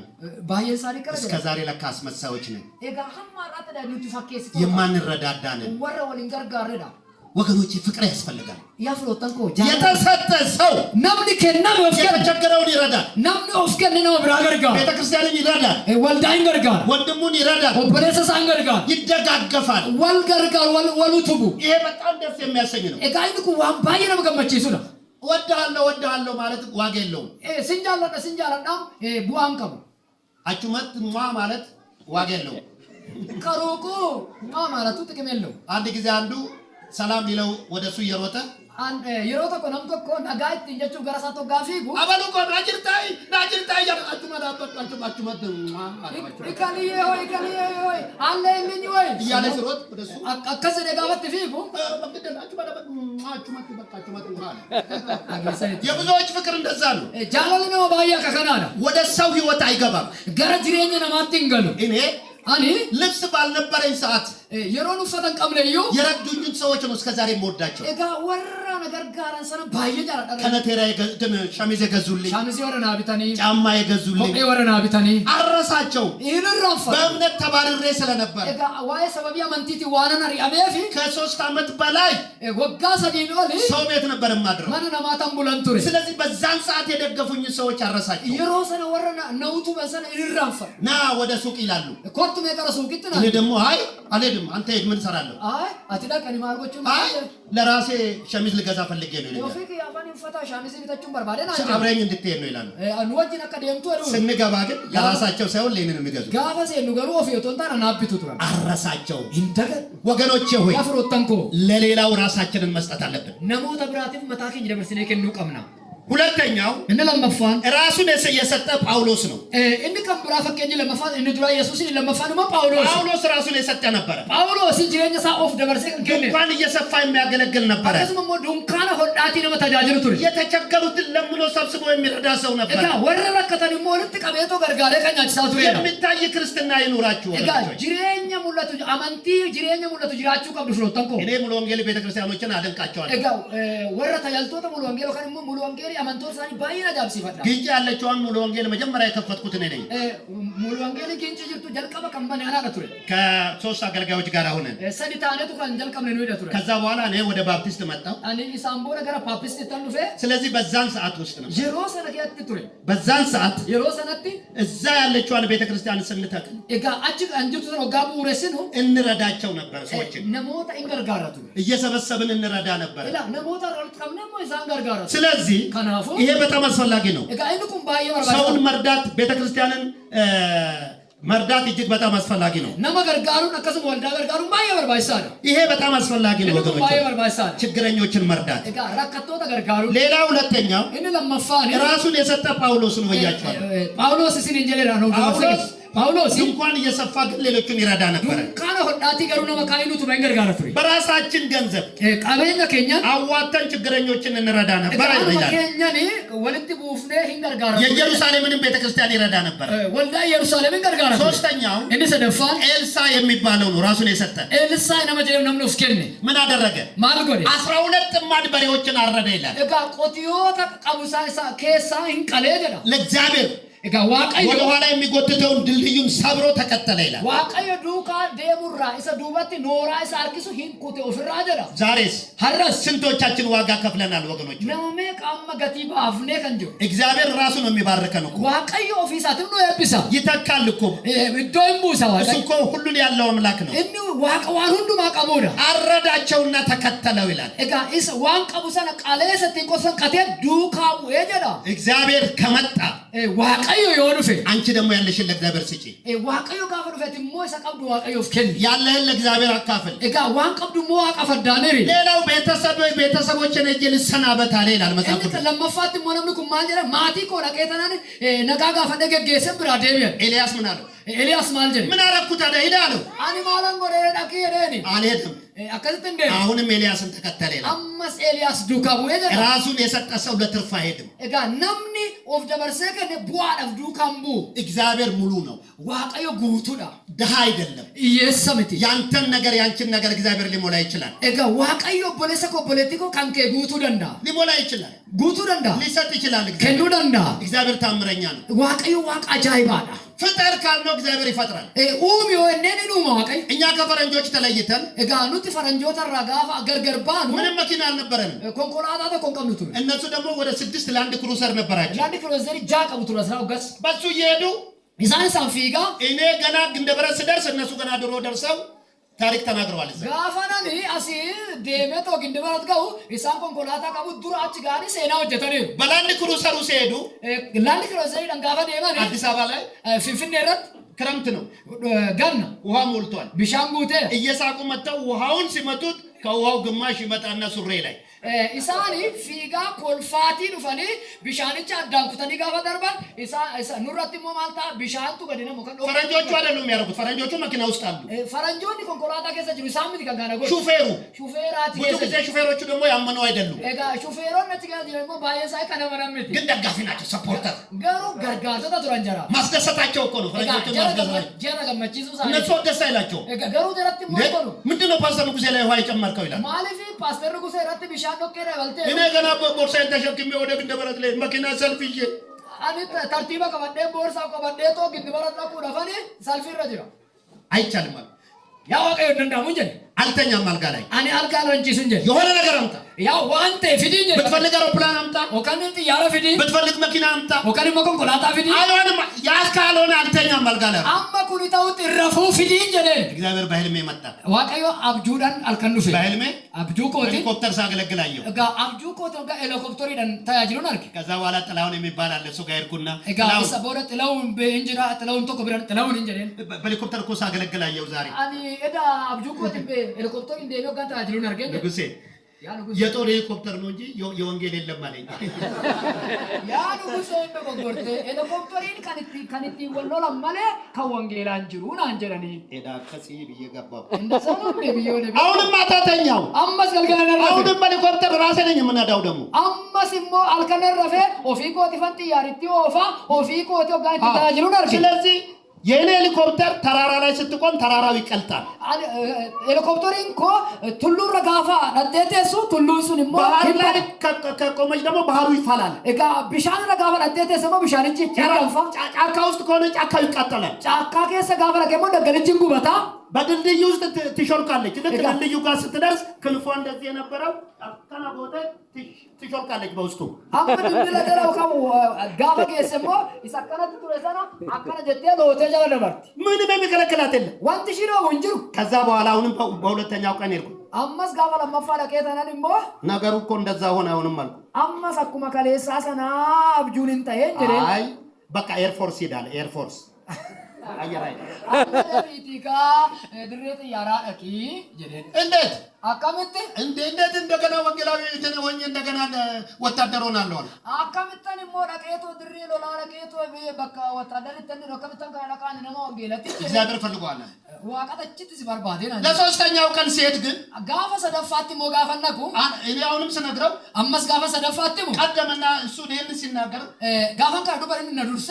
baay'een isaanii kana እስከ ዛሬ ለካ አስመሳዮች ነን egaa hamma har'aatti nuti fakkeessitu የማንረዳዳ ነን warra waliin gargaarredha ወገኖቼ ፍቅር ያስፈልጋል ያፍሮታን ኮ የተሰጠ ሰው namni kenname of kenna የተቸገረውን ይረዳል namni of kenne nama biraa gargaara ቤተክርስቲያንን ይረዳል waldaa hin gargaara ወንድሙን ይረዳል obboleessa isaa hin gargaara ይደጋገፋል wal gargaara wal utubu ይሄ በጣም ደስ የሚያሰኝ ነው egaa inni kun waan baay'ee nama gammachiisudha ወድሃለሁ ማለት ዋጋ የለውም sinjaaladha bu'aan qabu አቹመት ማለት ዋጋ የለውም ከሩቁ ማለቱ ጥቅም የለውም አንድ ጊዜ አንዱ ሰላም ሊለው ወደሱ እየሮጠ yeroo tokko nam tokko nagaa ittiin jechuuf gara isaa tokkaa fiigu አበሉ እኮ ናጅርታይ አቹመት ikaliyyee hoy alleelliñ hoy እያለ ሲሮጥ ወደሱ akkas jedhee gaafatti fiigu የብዙዎች ፍቅር እንደዛ ነው jaalalli nama baay'ee akka kanaadha ወደ ሰው ህይወት አይገባም gara jireenya namaatti hin galu እኔ ani ልብስ ባልነበረኝ ሰዓት yeroon uffatan qabneyyuu የረዱኝን ሰዎች ነው እስከዛሬ የምወዳቸው egaa warra na gargaaran sana baay'ee jaaladha ከነቴራ ሸሚዝ የገዙልኝ shaamizii warra naa bitanii ጫማ የገዙልኝ kophee warra naa bitanii አረሳቸው irraanfata በእምነት ተባርሬ ስለነበር egaa waa'ee sababii amantiitiin waanan ari'ameef ከ3 ዓመት በላይ waggaa sadiin oli ሰው ቤት ነበር የማድረው mana namaataan bulan ture ስለዚህ በዛን ሰዓት የደገፉኝ ሰዎች አረሳቸው yeroo sana warra na utuban sana irraanfata ና ወደ ሱቅ ይላሉ kottu mee gara suuqitti እኔ na ደግሞ አይ አልሄድም አንተ ሄድ ምን ሰራለሁ ay ati dhaqani maal gochuun አይ ለራሴ ሸሚዝ ልገዛ ፈልጌ ነው ይላል ofii kiyyaafaan uffata shaamizii bitachuun barbaade naan jedhu አብረኝ እንድትሄድ ነው ይላሉ nu wajjin akka deemtu jedhu ስንገባ ግን ለራሳቸው ሳይሆን ለኔን የሚገዙ gaafa seennu garuu ofii otoo hin taane naabbitu turan አረሳቸው hin dagan ወገኖቼ ሆይ yaa firoottan koo ለሌላው ራሳችንን መስጠት አለብን namoota biraatiif mataa keenya dabarsinee kennuu qabna ሁለተኛው inni lammaffaan ራሱን የሰጠ ጳውሎስ ነው inni kan biraa fakkeenyi lammaffaan inni dura yesuusin lammaffaan immoo phaawulos ጳውሎስ ራሱን የሰጠ ነበረ phaawulosin jireenya isaa of dabarsee kan kenne እንኳን እየሰፋ የሚያገለግል ነበረ akkasuma immoo dunkaana hodhaatii nama tajaajilu ture የተቸገሩትን ለምኖ ሰብስቦ የሚረዳ ሰው ነበረ egaa warra rakkatan immoo walitti qabeetoo gargaaree kan nyaachisaa ture የሚታይ ክርስትና ይኑራችሁ egaa jireenya mul'atu amantii jireenya mul'atu jiraachuu qabdu firoottan koo እኔ ሙሉ ወንጌል ቤተክርስቲያኖችን አደንቃቸዋለሁ egaa warra tajaajiltoota mulu wangeeloo kan immoo mulu wangeelii amantoota isaanii baay'ee ajaa'ibsiifadha ግንጭ ያለችውን ሙሉ ወንጌል መጀመሪያ የከፈትኩት እኔ ነኝ mulu wangeelii giinci jirtu jalqaba kan bane anaadha ture ከ3 አገልጋዮች ጋር ሆነን sadi taanetu kan jalqabne nu hidha ture ከዛ በኋላ እኔ ወደ ባፕቲስት መጣሁ ani isaan booda gara paappisti tan dhufe ስለዚህ በዛን ሰዓት ውስጥ ነው yeroo sana keessatti ture በዛን ሰዓት yeroo sanatti እዛ ያለችውን ቤተክርስቲያን ስንተክል egaa achi kan jirtu sana waggaa bu'uuressinu እንረዳቸው ነበር ሰዎችን namoota in gargaara ture እየሰበሰብን እንረዳ ነበር ila namoota walitti qabne immoo isaan gargaara ture ስለዚህ kanaafuu ይሄ በጣም አስፈላጊ ነው egaa inni kun baay'ee ሰውን barbaachisaadha መርዳት ቤተክርስቲያንን መርዳት እጅግ በጣም አስፈላጊ ነው nama gargaaruun akkasuma waldaa gargaaruun baay'ee barbaachisaadha ይሄ በጣም አስፈላጊ ነው inni kun ወገኖች baay'ee barbaachisaadha ችግረኞችን መርዳት egaa rakkattoota gargaaruun ሌላ ሁለተኛው inni lammaffaan ራሱን የሰጠ ጳውሎስ ነው ብያቸዋለሁ phaawulos isin hin jedheera no phaawulos እንኳን እየሰፋ ግን ሌሎችን ይረዳ ነበር dunkaana hodhaatii garuu nama kaa'inutu baay'ee gargaara ture በራሳችን ገንዘብ qabeenya keenyan አዋተን ችግረኞችን እንረዳ ነበር qabeenya ይላል keenyan walitti buufnee hin gargaara የኢየሩሳሌምንም ቤተክርስቲያን ይረዳ ነበር waldaa yerusaalem hin gargaara ሶስተኛው inni sadaffaan ኤልሳ የሚባለው ነው ራሱን የሰጠ ኤልሳዕ nama jedhamu namni of kenne ምን አደረገ maal godhe 12 ጥማድ በሬዎችን አረደ ይላል egaa qotiyoota qabusaa isaa keessaa hin qalee jedha ለእግዚአብሔር egaa waaqayyo ወደ ኋላ የሚጎትተውን ድልድዩን ሰብሮ ተከተለ ይላል waaqayyo duukaa deemurraa isa duubatti nooraa isa harkisu hin kute ofirraa jedha ዛሬስ har'as ስንቶቻችን ዋጋ ከፍለናል ወገኖች nama meeqa amma gatii baafnee kan jiru እግዚአብሔር ራሱ ነው የሚባርከን እኮ waaqayyo ofii isaatiin nu eebbisa ይተካል እኮ iddoo hin buusa እሱ waaqayyo እኮ ሁሉን ያለው አምላክ ነው inni waaqa waan hundumaa qabuudha አረዳቸውና ተከተለው ይላል egaa isa waan qabu sana qaleessa ittiin qosan qatee duukaa bu'ee jedha እግዚአብሔር ከመጣ waaqayyo yoo dhufe አንቺ ደግሞ ያለሽን ለእግዚአብሔር ስጪ waaqayyo gaafa dhufeet immoo isa qabdu waaqayyoof kenni ያለህን ለእግዚአብሔር አካፍል egaa waan qabdu immoo waaqa faddaaneeri ሌላው ቤተሰቦችን እጅ ልሰናበት አለ ይላል መጽሐፍ inni lamaffaatti immoo namni kun maal jedha maatii koo dhaqee tanaan nagaa gaafadhee geggeessee biraa deebi'e ኤልያስ ምን አለው Eliyaas maal jedhe ምን አረኩት ታዲያ ሂድ አለው ani maalan godhee dhaqii jedheeni አልሄድም አከዘት እንደ አሁንም ኤልያስን ተከተለ ይላል አማስ ኤልያስ ዱካቡ ሄደ ራሱን የሰጠ ሰው ለትርፍ አይሄድም እጋ ነምኒ ኦፍ ደበርሰ ከነ ቡአዳፍ ዱካምቡ እግዚአብሔር ሙሉ ነው ዋቀዮ ጉቱዳ ደሃ አይደለም ኢየሰምቲ ያንተን ነገር ያንቺን ነገር እግዚአብሔር ሊሞላ ይችላል እጋ ዋቀዮ ቦለሰኮ ፖለቲኮ ካንከ ጉቱ ደንዳ ሊሞላ ይችላል ጉቱ ደንዳ ሊሰጥ ይችላል ከንዱ ደንዳ እግዚአብሔር ታምረኛ ነው ዋቀዮ ዋቃ አጃይባዳ ፍጠር ካልነው እግዚአብሔር ይፈጥራል ኡሚ ወነኔ ነው ዋቀይ እኛ ከፈረንጆች ተለይተን እጋ ኑት ፈረንጆታ ራጋፋ ገርገርባኑ ምንም መኪና አልነበረንም ኮንኮላታ ተቆንቀምቱ እነሱ ደግሞ ወደ 6 ላንድ ክሩዘር ነበራቸው ላንድ ክሩዘር ጃቀቡቱ ለስራው ገስ በሱ እየሄዱ ኢሳን ሳንፊጋ እኔ ገና ግንደበረት ስደርስ እነሱ ገና ድሮ ደርሰው ታሪክ ተናግረዋል ጋፋናኒ አሲ ደመቶ ግንደበረት ጋው ኢሳን ኮንኮላታ ቀቡ ዱር አጭ ጋሪ ሴናው ጀተሪ በላንድ ክሩዘሩ ሲሄዱ ላንድ ክሩዘር ደንጋፋ ደማኒ አዲስ አበባ ላይ ፊንፊኔ ረት ክረምት ነው ገና ውሃ ሞልቷል ቢሻንጉቴ እየሳቁ መጣው ውሃውን ሲመቱት ከውሃው ግማሽ ይመጣና ሱሬ ላይ ኢሳኒ ፊጋ ኮልፋቲ ዱፈኒ ቢሻንቻ አዳንኩተኒ ጋባ ደርባን ኢሳ ኑራቲ ሞማልታ ቢሻንቱ ገዲነ ሞከዶ ፈረንጆቹ አይደሉም የሚያደርጉት ፈረንጆቹ መኪና ውስጥ አሉ ፈረንጆኒ ኮንኮላታ ከሰ ጅሩ ሳምንት ከጋናጎ ሹፌራቲ ብዙ ጊዜ ሹፌሮቹ ደግሞ ያመኑ አይደሉም ኤጋ ሹፌሮን ነቲ ጋር ደግሞ ባየሳይ ከነመረምት ግን ደጋፊ ናቸው ሰፖርተር ገሩ ገርጋርቶ ተቱራንጀራ ማስደሰታቸው እኮ ነው ፈረንጆቹ ማስደሰታቸው ጀራ ገመቺሱ ሳይ እነሱ ደስ አይላቸው ኤጋ ገሩ ደረቲ ሞኮኑ ምንድነው ፓስተር ንጉሴ ላይ ውሃ ይጨመርከው ይላል ማለፊ ፓስተር ንጉሴ ረቲ ቢሻን ዶከረ ወልቴ እኔ ገና ቦርሳዬን ተሸክሜ ወደ ግንደበረት ላይ መኪና ሰልፍዬ አኒ ተርቲባ ከበደ ቦርሳ ከበደ ቶ ግንደበረት ነው ደፈኒ ሰልፊ ረጅራ አይቻልም ያወቀው እንደንዳሙ እንጂ አልተኛም አልጋ ላይ አኒ አልጋ ለንጂ እንጂ የሆነ ነገር አምጣ ያው ዋንቴ ፊዲኝ ብትፈልግ አውሮፕላን አምጣ ወከንት ያረ ፊዲ ብትፈልግ መኪና አምጣ ወከን መኮን ኮላታ ፊዲ አይሆንም ያስካልሆነ አልተኛም አልጋ ላይ አማ ኩኒታው ጥረፉ ፊዲኝ ጀለ እግዚአብሔር በህልሜ መጣ ዋቀዮ አብጁዳን አልከኑፍ በህልሜ አብጁ ኮቲ ሄሊኮፕተር ሳገለግላየው ጋ አብጁ ኮቲ ጋ ሄሊኮፕተር ይደን ታያጅሉን አርኪ ከዛ በኋላ ጥላውን የሚባል አለ እሱ ጋር ሄድኩና ጋ ሰቦረ ጥላውን በእንጅራ ጥላውን ቶኮ ብረን ጥላውን እንጀለን በሄሊኮፕተር እኮ ሳገለግላየው ዛሬ አኒ እዳ አብጁ ኮቲ በሄሊኮፕተር እንደ ነው ጋር ታያጅሉን አርገኝ ንጉሴ የጦር ሄሊኮፕተር ነው እንጂ የወንጌል የለም አለኝ ያ ንጉሴ በጎርቴ ሄሊኮፕተሪን ከንቲ ወሎላ ማለ ከወንጌል አንጅሩን አንጀለኒ ኤዳ ከሲ በየገባው እንደሰው ነው ቢዮነ አሁንም ማታተኛው አማስ ገልገለና አሁንም በሄሊኮፕተር ራሴ ነኝ የምናዳው ደግሞ አማስሞ አልከነረፈ ኦፊ ኮቲ ፈንቲ ያሪቲ ኦፋ ኦፊ ኮቲ ጋር ታጅሩን አርገኝ ስለዚህ የኔ ሄሊኮፕተር ተራራ ላይ ስትቆም ተራራው ይቀልጣል ሄሊኮፕተሪን ኮ ቱሉ ረጋፋ አደቴሱ ቱሉሱን ሞ ባህር ላይ ከቆመች ደግሞ ባህሩ ይፋላል እጋ ቢሻን ረጋፋ አደቴሱ ሞ ቢሻን እንጂ ያራፋ ጫካ ውስጥ ከሆነ ጫካው ይቃጠላል ጫካ ከሰ ጋፋ ለከሞ ደገልጅን ጉበታ በድልድዩ ውስጥ ትሾልካለች ልክ ድልድዩ ጋር ስትደርስ ክንፏ እንደዚህ የነበረው አከና ቦታ ትሾልካለች በውስጡ አመድ እንደለደረው ካው ጋፋ ከሰሞ ይሳከናት ቱረሰና አከና ጀቴ ሎቴ ጀለ ነበር ምንም የሚከለክላት የለም ዋንት ሽሮ ወንጅሩ ከዛ በኋላ አሁንም በሁለተኛው ቀን ሄድኩ አማስ ጋፋ ለማፋላ ከታናን ሞ ነገሩ እኮ እንደዛ ሆነ አሁንም አልኩ አማስ አኩማ ከሌሳ ሰና አብጁልን ታየንጀለ አይ በቃ ኤርፎርስ ይዳል ኤርፎርስ አየራይ አመሪቲካ ድሬት ያራቂ ጀደን እንዴት አካመተ እንዴት እንደገና ወንጌላዊ ሆኜ እንደገና ወታደር ሆናለሁ አካመተን ሞዳቄቶ ድሬ ሎላቄቶ በቃ ወታደር ተን ረከብተን ካላካን ነው ወንጌላት እግዚአብሔር ፈልጓል ዋቀተችት ሲባርባዴና ለሶስተኛው ቀን ሲሄድ ግን ጋፋ ሰደፋት ሞ ጋፈነኩ እኔ አሁንም ስነግረው አመስ ጋፋ ሰደፋት ሞ ቀደመና እሱ ደን ሲናገር ጋፋን ካዱ በረን ነዱርሰ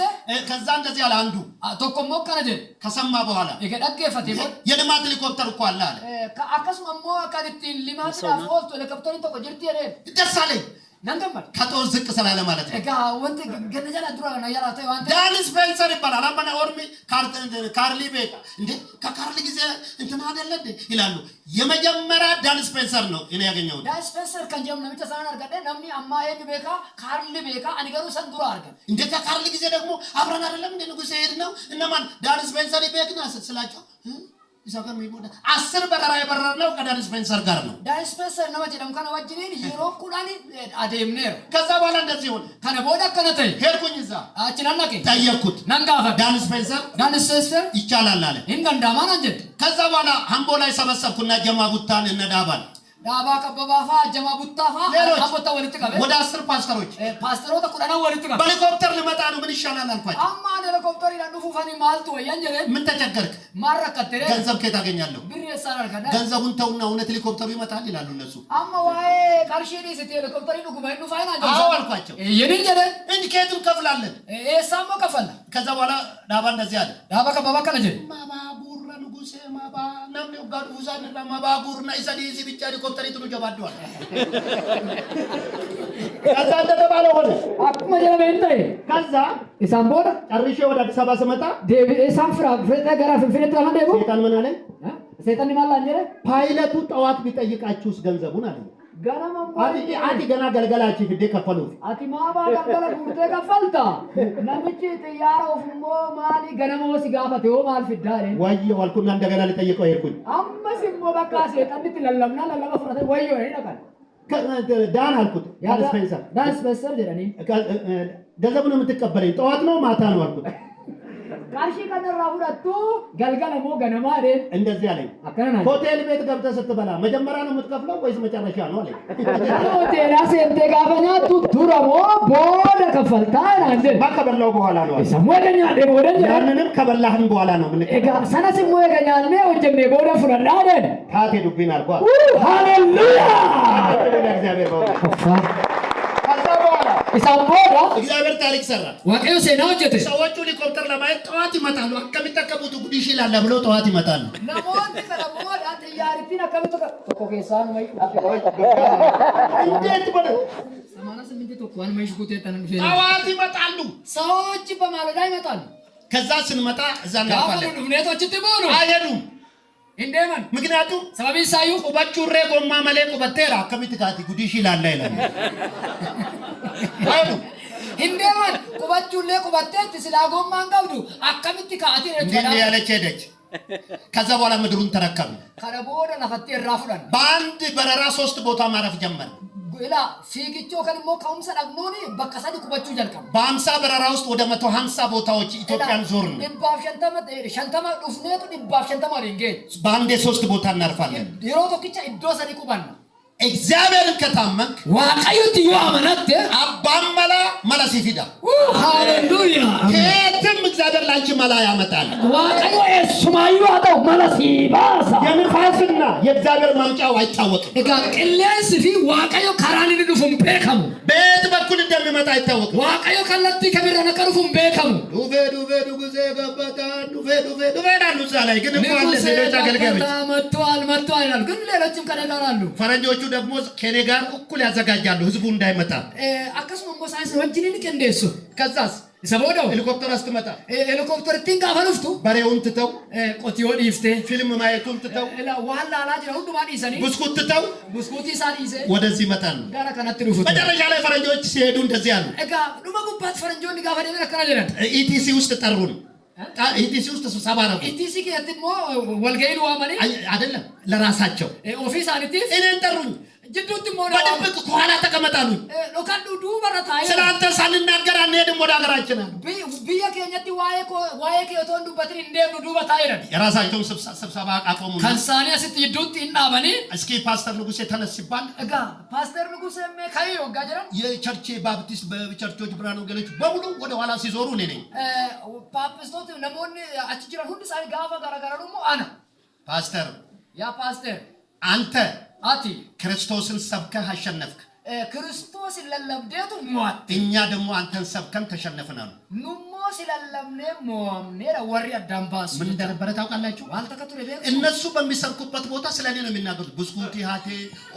ከዛ እንደዚህ አለ አንዱ ቶኮሞ ከነጀ ከሰማ በኋላ የገደገፈት የልማት ሄሊኮፕተር እኮ አለ አከስማ ሞ ካዲቲ ሊማት ዳፎት ሄሊኮፕተር ቶኮ ጅርቲ ያለ ደሳለኝ ነንገማል ከጦር ዝቅ ስላለ ማለት ነው ወንተ ገነጀላ ድሮ ነው ያላተ ዋንተ ዳን ስፔንሰር ይባላል አማና ኦርሚ ካርሊ ቤካ እንዴ ከካርሊ ጊዜ እንትና አይደለ እንዴ ይላሉ የመጀመሪያ ዳን ስፔንሰር ነው እኔ ያገኘው ዳን ስፔንሰር ከንጀም ነው ተሳና አርገደ ነምኒ አማ የግ ቤካ ካርሊ ቤካ አንገሩ ሰንዱራ አርገ እንዴ ከካርሊ ጊዜ ደግሞ አብረን አይደለም እንዴ ንጉሴ ሄድ ነው እነማን ዳን ስፔንሰር ይቤክና ስላቸው ይሳከም ይቦዳ 10 በረራ የበረረው ከዳን ስፔንሰር ጋር ነው ዳን ስፔንሰር ነው ወጀደም ከነ ወጅኔን ይሮኩላኒ አደምኔር ከዛ በኋላ እንደዚህ ሆነ ከነ ቦዳ ከነተይ ሄድኩኝ እዛ አጭናናከ ታየኩት ነንጋፋ ዳን ስፔንሰር ይቻላል አለ እንገንዳማን አንጀት ከዛ በኋላ አምቦ ላይ ሰበሰብኩና ጀማ ቡታን እነዳባል ዳባ ከበባፋ ጀማ ቡታፋ አቦታ ወልት ቀበ ወደ 10 ፓስተሮች ፓስተሮታ ኩዳና ወልት ቀበ በሄሊኮፕተር ልመጣ ነው ምን ይሻላል አልኳቸው። አማ ሄሊኮፕተር ይላሉ ፉፋኒ ማልቶ ወያንጀለ ምን ተቸገርክ? ማረከተረ ገንዘብ ከየት አገኛለሁ? ብር የሳራል ከዳ ገንዘቡን ተውና እውነት ሄሊኮፕተሩ ይመጣል ይላሉ እነሱ። አማ ዋይ ካርሺሪ ሲቴ ሄሊኮፕተር ይሉ ጉባኤ ነው ፋይና ጀምሳ አልኳቸው። የኔንጀለ እንጂ ከየትም ከፍላለን ሳሞ ከፈላ ከዛ በኋላ ዳባ እንደዚህ አለ ዳባ ከበባ ከነጀ ማባጉር ንጉሴ ማባ ናምኔ ጋር ውዛን ማባጉር እና ኢሳዲ እዚህ ብቻ ሄሊኮፕተር ይጥሉ ጀባዷል። ከዛ እንደተባለ ሆነ አቁመ ጀበንተ ከዛ ኢሳምቦዳ ጨርሼ ወደ አዲስ አበባ ስመጣ ዴቪ ኢሳምፍራ ፍሬታ ፍንፍኔት ለማንደው ሰይጣን ምን አለ? ሰይጣን ይማላ እንጀረ ፓይለቱ ጠዋት ቢጠይቃችሁስ ገንዘቡን አለ ገናማ አቲ ገና ገልገላችሁ ፍዴ ከፈሉ አቲ ማባ ገበለ ጉርቴ ከፈልታ ነምጪ ጥያራ ወፍሞ ማሊ ገነሞ ሲጋፈቴው ማል ፍዳሬ ወይ ወልኩና እንደገና ልጠይቀው ሄድኩኝ። አመሲሞ በቃ ሰይጣን ለለምና ለለማ ፍራተ ወይ ወይ ይላል ዳን አልኩት። ዳን ስፔንሰር ጀራኒ ገንዘቡን የምትቀበለኝ ጠዋት ነው ማታ ነው አልኩት። ካርሺ ከነራ ሁለቱ ገልገለሞ ገነማ አይደል እንደዚህ አለኝ። ሆቴል ቤት ገብተህ ስትበላ መጀመሪያ ነው የምትከፍለው ወይስ መጨረሻ ነው አለኝ። ሆቴል አሰምቴ ጋፈና ቱቱራሞ ቦደ ከፈልታ አንደ ከበላው በኋላ ነው አለኝ። ሰሞደኛ ደሞ ወደኛ ያንንም ከበላህም በኋላ ነው ምን እጋ ሰነስሞ የገኛል ነው ወጀሜ ቦደ ፍረዳ አይደል ታቴ ዱብኝ አልኳት። ሃሌሉያ እግዚአብሔር ባው ኢሳምቦዳ እግዚአብሔር ታሪክ ሰራ። ወቀዩ ሴናው ጀተ ሰዎቹ ሄሊኮፕተር ለማየት ጠዋት ይመጣሉ። አከሚተከቡት ጉድ ይሽላል ብሎ ጠዋት ይመጣሉ። ነሞን ከነሞን አትያሪቲና ከመቶ ኮኬሳን ወይ እንዴት በለ 88 ተቋን ማይሽኩት የተነፈ ጠዋት ይመጣሉ። ሰዎች በማለዳ ይመጣሉ። ከዛ ስንመጣ እዛ እናልፋለን። ሁኔታዎች ትቦኑ አይሄዱም እንደማን ምክንያቱም ሰበብ ሳዩ ቁበቹሬ ጎማ መሌ ቁበቴራ አከሚተካቲ ጉድ ይሽላል አይላል አይሉ እንደማን ቁበቹሌ ቁበቴት ስላጎማን ጋብዱ አከሚተካቲ እንዴ ያለች ሄደች። ከዛ በኋላ ምድሩን ተረከቡ። ከረቦደ ለፈቴ ራፉዳን በአንድ በረራ 3 ቦታ ማረፍ ጀመረ። ኢላ ፊግቾ ከንሞ ከውምሰ ዳግኖኒ በከሰዲ ቁበቹ ጀልቀም በ50 በረራ ውስጥ ወደ 150 ቦታዎች ኢትዮጵያን ዞርን። ዲባፍ ሸንተማ ዱፍኔቱ ዲባፍ ሸንተማ ሊንጌ በአንዴ 3 ቦታ እናርፋለን። ዲሮ ቶኪቻ ኢዶ ሰዲ ቁባና እግዚአብሔርን ከታመንክ ዋቀዩት ይዋመናት አባመላ መለሲፊዳ ሃሌሉያ ከየትም እግዚአብሔር ላንቺ መላ ያመጣል። ዋቀዩ እሱማዩ አጣው መለሲባሳ የንፋስና የእግዚአብሔር ማምጫው አይታወቅም። እጋ ቅሌስ ፊ ዋቀዩ ካራኒ ድፉም ቤከሙ በየት በኩል እንደሚመጣ አይታወቅም። ዋቀዩ ከለቲ ከቢረ ነቀሩም ቤከሙ ዱቤ ዱጉዜ ገበታ ዱቤ ዳሉ ዛላይ ግን እንኳን ለሌሎች አገልጋዮች መጥቷል ይላሉ። ግን ሌሎችም ከነጋራሉ ፈረንጆቹ ደግሞ ከኔ ጋር እኩል ያዘጋጃሉ ህዝቡ እንዳይመጣ አከስሙ ሞሳይስ ወንጅልን ከንደሱ ከዛስ ሰቦዳው ሄሊኮፕተር አስተመጣ ሄሊኮፕተር ቲንጋ ፈሩፍቱ በሬውን ትተው ቆቲዮን ይፍቴ ፊልም ማየቱን ትተው ዋላ አላጅ ሁሉ ማን ይሰኒ ብስኩት ትተው ብስኩት ይሳኒ ይዘ ወደዚህ ይመጣሉ። ጋራ ከነጥሩ ፉት መጨረሻ ላይ ፈረንጆች ሲሄዱ እንደዚህ አሉ። እጋ ዱመጉባት ፈረንጆን ጋር ፈደለ ከናጀን ኢቲሲ ውስጥ ጠሩን። ኢቲሲ ውስጥ ስብሰባ ነው። ኢቲሲ ከትሞ ወልገይሉ ዋማኔ አይደለም ለራሳቸው ኦፊስ አንቲ እኔን ጠሩኝ። ጅዱት ሞና በድብቅ ከኋላ ተቀመጣሉ። ሎካዱ ዱበራታይ ስላንተ ሳንናገር አንሄድም ወደ ሀገራችን። ብየ ከኘቲ ዋዬ ከቶን ዱበትን እንደም ዱበታይረ የራሳቸውን ስብሰባ አቆሙ። ከንሳኒያ ስት ይዱት እናበኒ እስኪ ፓስተር ንጉሴ ተነስ ሲባል እጋ ፓስተር ንጉሴ ካይ ወጋጀራ የቸርች ባፕቲስት በቸርቾች ብርሃን ወንጌሎች በሙሉ ወደ ኋላ ሲዞሩ እኔ ነኝ። ፓፕስቶት ነሞን አችጅራ ሁሉ ሳይ ጋፋ ጋራጋራ ደሞ አና ፓስተር ያ ፓስተር አንተ አቲ ክርስቶስን ሰብከህ አሸነፍክ። ክርስቶስ ለለምዴቱ ሞት እኛ ደግሞ አንተን ሰብከን ተሸነፍናል። ኑሞ ስለለምኔ ሞምኔ ወሪ አዳምባስ ምን እንደነበረ ታውቃላችሁ? አልተከቱለ ቤት እነሱ በሚሰብኩበት ቦታ ስለኔ ነው የሚናገሩት። ብስኩት ያቴ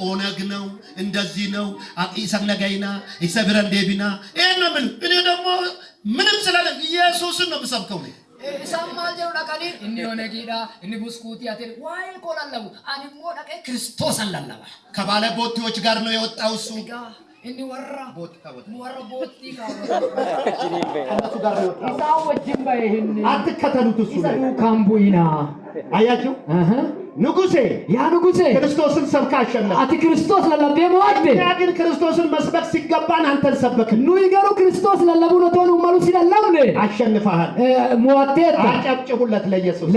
ኦነግ ነው እንደዚህ ነው ኢሰነጋይና ኢሰብረን ዴቢና እኔ ደግሞ ምንም ስለለ ኢየሱስን ነው የምሰብከው ነው። ኢሳማል ጀሩ ዳካኒ እኒ ኦነጊዳ እኒ ብስኩት ያቴ ዋይ ኮላላው አንሞ ዳከ ክርስቶስ አላላባ ከባለ ቦቲዎች ጋር ነው የወጣው እሱ እኒ ወራ ቦቲ ጋር እነሱ ጋር ነው የወጣው። ኢሳው ወጅም ባይህን አትከተሉት እሱ ነው ካምቡይና አያችሁ ንጉሴ ያ ንጉሴ ክርስቶስን ሰብካ አሸነፈ። አቲ ክርስቶስ ለለቤ ሞት ያ ግን ክርስቶስን መስበክ ሲገባን አንተን ሰበክ ኑ ይገሩ ክርስቶስ ለለቡ ነው ተኑ ማሉ ሲላላምነ አሸንፈሃል ሞቴት አጨብጭቡለት ለኢየሱስ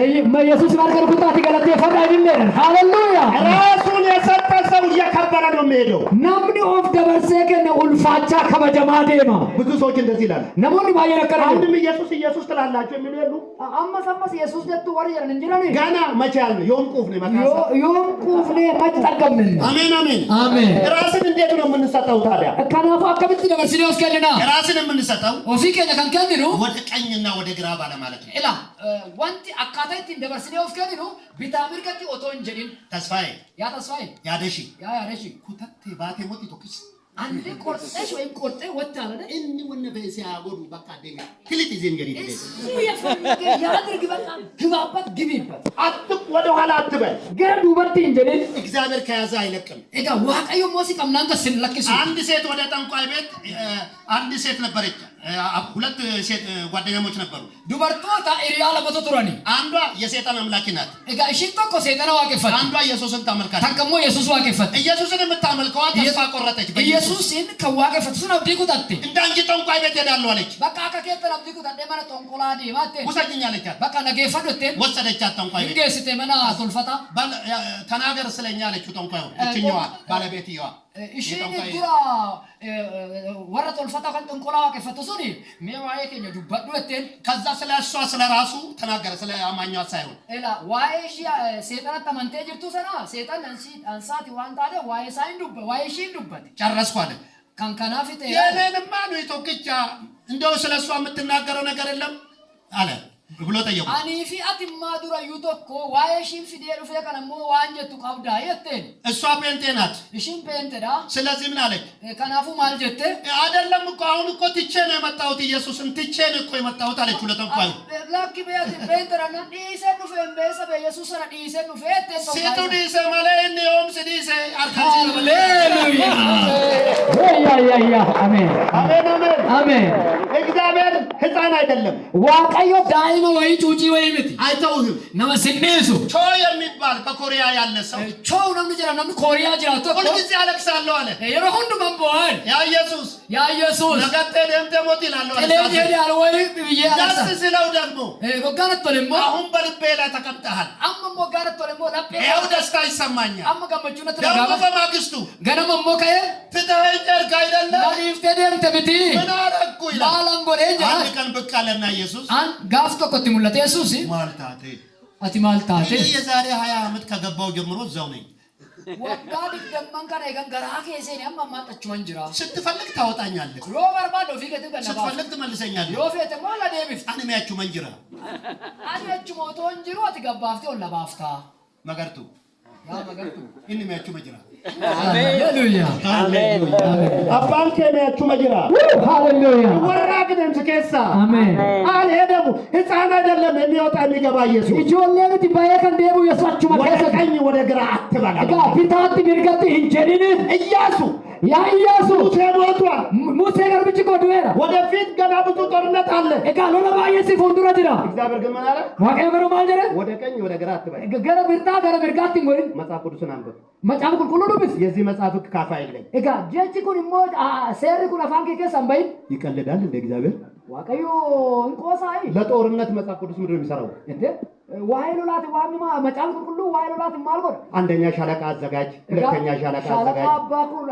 ኢየሱስ ማርከር ቁጣት ገለቴ ፈዳይልን ሃሌሉያ ራሱን የሰጠ ሰው እየከበረ ነው የሚሄደው ናምኒ ኦፍ ደበርሴ ከነ ኡልፋቻ ከበጀማ ዴማ ብዙ ሰዎች እንደዚህ ይላሉ ነሞኒ ባየነከረ አንድም ኢየሱስ ትላላችሁ የሚሉ የሉ አመሰመስ ኢየሱስ ደቱ ወርየን እንጀራኔ ገና መቼ ያለ ዮንቁፍ ነው መካሳ ዮንቁፍ ነው ማጭጠቀምን አሜን አሜን አሜን ራስን እንዴት ነው የምንሰጠው ታዲያ ከናፋ ከብት ደበርሲኔ ወስከልና ራስን የምንሰጠው ኦፊከኛ ከንከንኑ ወደ ቀኝና ወደ ግራ ባለ ማለት ነው ኢላ ዋንቲ አካታይት ደበርሲኔ ወስከኑ ቢታምር ከቲ ኦቶን ጀዲን ተስፋዬ ያደሺ ኩተቴ ባቴ ሞት ቶክስ አንዴ ቆርጠሽ ወይም ቆርጠ ወጣለ እኒ ወነ በሲያ ጎዱ በቃ ደጋ ክሊት ይዘን ገሪ እሱ የፈለገ ያድርግ በቃ ግባበት ግቢበት አጥቅ ወደ ኋላ አትበል ገዱ በርት እንጀል እግዚአብሔር ከያዘ አይለቅም እጋ ዋቀዩ ሙዚቃ ምናንተ ስንለክሱ አንድ ሴት ወደ ጠንቋይ ቤት አንድ ሴት ነበረች ሁለት ሴት ጓደኛሞች ነበሩ ዱበርቶታ ኢሪያ ለበቶ ቱራኒ አንዷ የሰይጣን አምላኪ ናት እጋ እሺን ተኮ ሰይጣን ዋቀፈት አንዷ ኢየሱስን ታመልካለች ታከሞ ኢየሱስ ዋቀፈት ኢየሱስን የምታመልከው ተስፋ ቆረጠች ኢየሱስን ከዋቀፈት ሱን አብዲ ቁጣቴ እንዳንጂ ጠንቋይ ቤት ሄዳለሁ አለች በቃ ከከተል አብዲ ቁጣቴ ማለት ጠንቆላዲ ማቴ ውሰጅኝ አለቻት በቃ ነገፈዶቴ ወሰደቻት ጠንቋይ ቤት እንገስቴ መና ቶልፈታ ተናገር ስለኛ አለችው ጠንቋዩ እችኛዋ ባለቤትየዋ እሺን ዱራ ወራ ቶልፈታ ከን ጠንቆላዋ ከፈቶ ሱኒ ሜዋዬ ከኛ ዱባዱ ወተን ከዛ ስለሷ ስለራሱ ተናገረ ስለ አማኛው ሳይሆን ኤላ ዋይሺ ሰይጣን ተመንቴ ጅርቱ ሰና ሰይጣን አንሳቲ ዋንታደ ዋይሳይን ዱበ ዋይሺን ዱበት ጨረስኩ አለ ካንካናፊቴ የኔንማ ነው ኢትዮጵያ እንደው ስለሷ የምትናገረው ነገር የለም አለ ብሎ ጠየቁ አኒፊ አትማ ዱራ ዩቶኮ ዋይሺን ፊዴሉ ፈከነሞ ዋንጀቱ ቀብዳ የቴን እሷ ፔንቴ ናት እሺን ፔንቴዳ ስለዚህ ምን አለች ከናፉ ማልጀተ አይደለም እኮ አሁን እኮ ትቼ ነው የመጣሁት ኢየሱስን ትቼ ነው እኮ የመጣሁት አለች ለጠንቋዩ ላኪ በያት ፔንቴራና ዲሰኑ ፈምበሰ በኢየሱስና ዲሰኑ ፈቴ ሴቱ ዲሰ ማለኝ ዮም ሲዲሰ አርካጂ ሃሌሉያ ያ አሜን አሜን አሜን አሜን እግዚአብሔር ሕፃን አይደለም ዋቀዮ ዳይኖ ወይ ጩጪ ወይ ምት አይተውህም ነመስነሱ ቾ የሚባል በኮሪያ ያለ ሰው ቾ ነው ምንጀራ ነው ኮሪያ ጅራቶ ሁሉ ጊዜ አለቅሳለሁ አለ የረሁንዱ መንቦል ያ ኢየሱስ ነገቴ ደምተሞት ይላል አለ ለዚህ ያለ ወይ ይያላስ ስለው ደግሞ ጎጋነት ተለሞ አሁን በልቤ ላይ ተቀምጠሃል አመሞ ጎጋነት ተለሞ ለቤ ያው ደስታ ይሰማኛል አመጋመቹነ ደግሞ በማግስቱ ገነመሞ ከየ ፍትሃይር ጋይደለ ማሊፍቴ ደምተምቲ ምን አረኩ ይላል ባላም ጎሬንጃ አንድ ቀን ብቅ አለና ኢየሱስ ጋፍቶ ኮቲሙለት ኢየሱስ ማልታቴ አቲማልታቴ የዛሬ 20 ዓመት ከገባው ጀምሮ እዛው ነኝ ወዳድ ደመን ከነ ገራኬ ሴን ያማማጣች ወንጅራ ስትፈልግ ታወጣኛለህ ሮበር ባዶ ፊከት ገና ስትፈልግ ትመልሰኛለህ ዮፌት ሞላ ዴቪስ አንሚያችሁ መንጅራ አንያችሁ ሞቶ ወንጅሩ አትገባፍቴ ወላ ባፍታ መገርቱ ያ መገርቱ እንሚያችሁ መንጅራ ሃሌሉያ ሃሌሉያ አባን ከሚያችሁ መንጅራ ሃሌሉያ ወራግደም ስከሳ አሜን አልሄደም ሕፃን አይደለም የሚወጣ የሚገባ ኢየሱስ ኢጆሌት ባየከን ዴቡ የሷችሁ ወደ ቀኝ ወደ ግራ አትበላ ጋ ቢታት ቢርገት እንጀሪን ኢያሱ ያ ኢያሱ ሞቷል ሙሴ ጋር ብቻ ቆድዌራ ወደፊት ገና ብዙ ጦርነት አለ እጋ ሎላ ባየሲ ፎንዱራ ዲራ እግዚአብሔር ግን ምን አለ ዋቀ ገሩ ማልጀረ ወደ ቀኝ ወደ ግራ አትበላ ገረ ቢርጋት እንጎሪ መጽሐፍ ቅዱስን አንብብ መጽሐፍ ቅዱስ ዱብስ የዚህ መጽሐፍ ካፋይ ላይ እጋ ጀቺ ኩን ሞ ሴሪ ኩን አፋን ከሰምባይ ይቀልዳል እንደ እግዚአብሔር ዋቀዮ እንቆሳይ ለጦርነት መጽሐፍ ቅዱስ ምንድን ነው የሚሰራው እንዴ ዋይሉላት ዋንማ መጽሐፍ ቅዱስ ሁሉ ዋይሉላት ማልጎር አንደኛ ሻለቃ አዘጋጅ ሁለተኛ ሻለቃ አዘጋጅ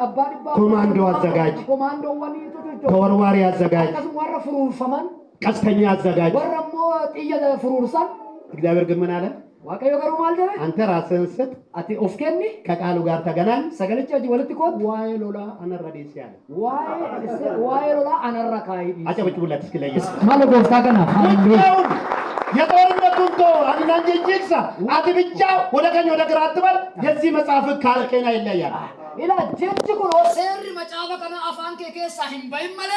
አባዲባ ኮማንዶ አዘጋጅ ኮማንዶ ወኒ ተወርዋሪ አዘጋጅ ከሱ ወረ ፍሩር ፈማን ቀስተኛ አዘጋጅ ወረሞ ጥየ ፍሩርሳን እግዚአብሔር ግን ምን አለ ዋቀዮ ገሩ ማልደረ አንተ ራስህን ስጥ አቲ ኦፍኬኒ ከቃሉ ጋር ተገናኝ ሰገለቻ ወለት ኮት ዋይሎላ አነረዴስ ያለ ዋይሎላ አነረካይ አጨብጭቡለት እስኪ ለየስ ማለጎፍታ ገና የጦርነቱን ቶ አንናንጀ ጅግሳ አትብቻ ወደ ቀኝ ወደ ግራ አትበል የዚህ መጽሐፍ ካልከና ይለያል ኢላ ጀጅ ኩን ሴሪ መጽሐፍ ከና አፋን ከከሳ ህምባይመለ